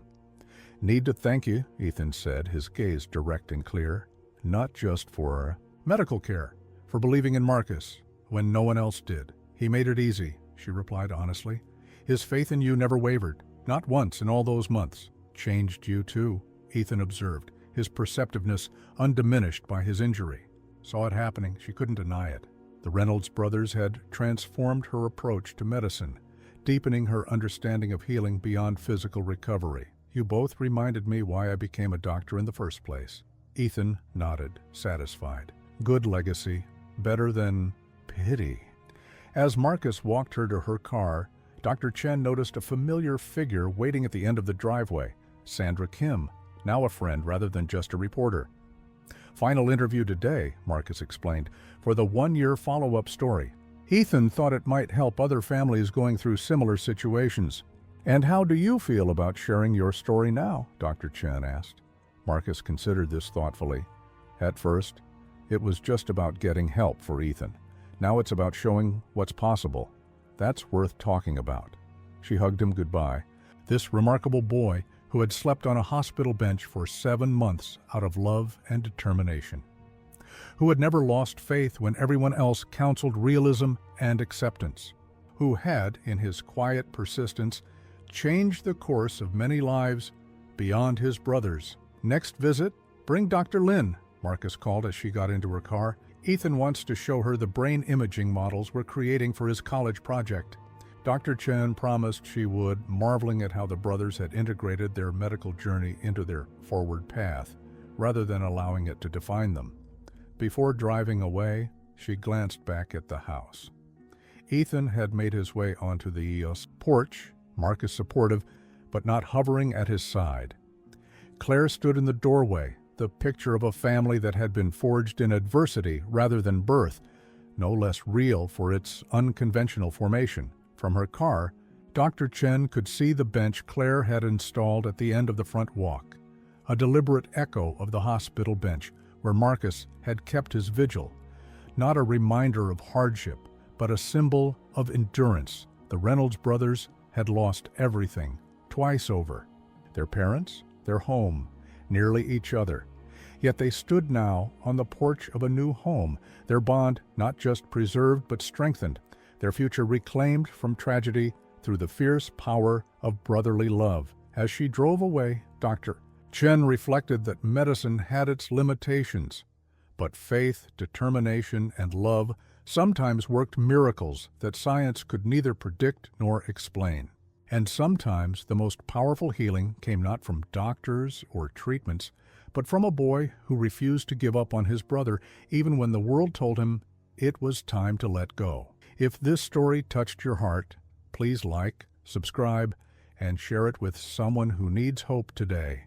S1: "Need to thank you," Ethan said, his gaze direct and clear. "Not just for medical care, for believing in Marcus when no one else did." "He made it easy," she replied honestly. "His faith in you never wavered, not once in all those months." "Changed you too," Ethan observed, his perceptiveness undiminished by his injury. Saw it happening, she couldn't deny it. The Reynolds brothers had transformed her approach to medicine, deepening her understanding of healing beyond physical recovery. "You both reminded me why I became a doctor in the first place." Ethan nodded, satisfied. Good legacy, better than pity. As Marcus walked her to her car, Dr. Chen noticed a familiar figure waiting at the end of the driveway. Sandra Kim, now a friend rather than just a reporter. "Final interview today," Marcus explained, "for the one-year follow-up story. Ethan thought it might help other families going through similar situations." "And how do you feel about sharing your story now?" Dr. Chen asked. Marcus considered this thoughtfully. At first, it was just about getting help for Ethan. Now it's about showing what's possible. That's worth talking about. She hugged him goodbye. This remarkable boy who had slept on a hospital bench for 7 months out of love and determination. Who had never lost faith when everyone else counseled realism and acceptance. Who had, in his quiet persistence, changed the course of many lives beyond his brothers. "Next visit, bring Dr. Lin," Marcus called as she got into her car. "Ethan wants to show her the brain imaging models we're creating for his college project." Dr. Chen promised she would, marveling at how the brothers had integrated their medical journey into their forward path, rather than allowing it to define them. Before driving away, she glanced back at the house. Ethan had made his way onto the EOS porch, Marcus supportive, but not hovering at his side. Claire stood in the doorway, the picture of a family that had been forged in adversity rather than birth, no less real for its unconventional formation. From her car, Dr. Chen could see the bench Claire had installed at the end of the front walk, a deliberate echo of the hospital bench where Marcus had kept his vigil. Not a reminder of hardship, but a symbol of endurance. The Reynolds brothers had lost everything, twice over. Their parents, their home, nearly each other. Yet they stood now on the porch of a new home, their bond not just preserved but strengthened, their future reclaimed from tragedy through the fierce power of brotherly love. As she drove away, Dr. Chen reflected that medicine had its limitations, but faith, determination, and love sometimes worked miracles that science could neither predict nor explain. And sometimes the most powerful healing came not from doctors or treatments, but from a boy who refused to give up on his brother even when the world told him it was time to let go. If this story touched your heart, please like, subscribe, and share it with someone who needs hope today.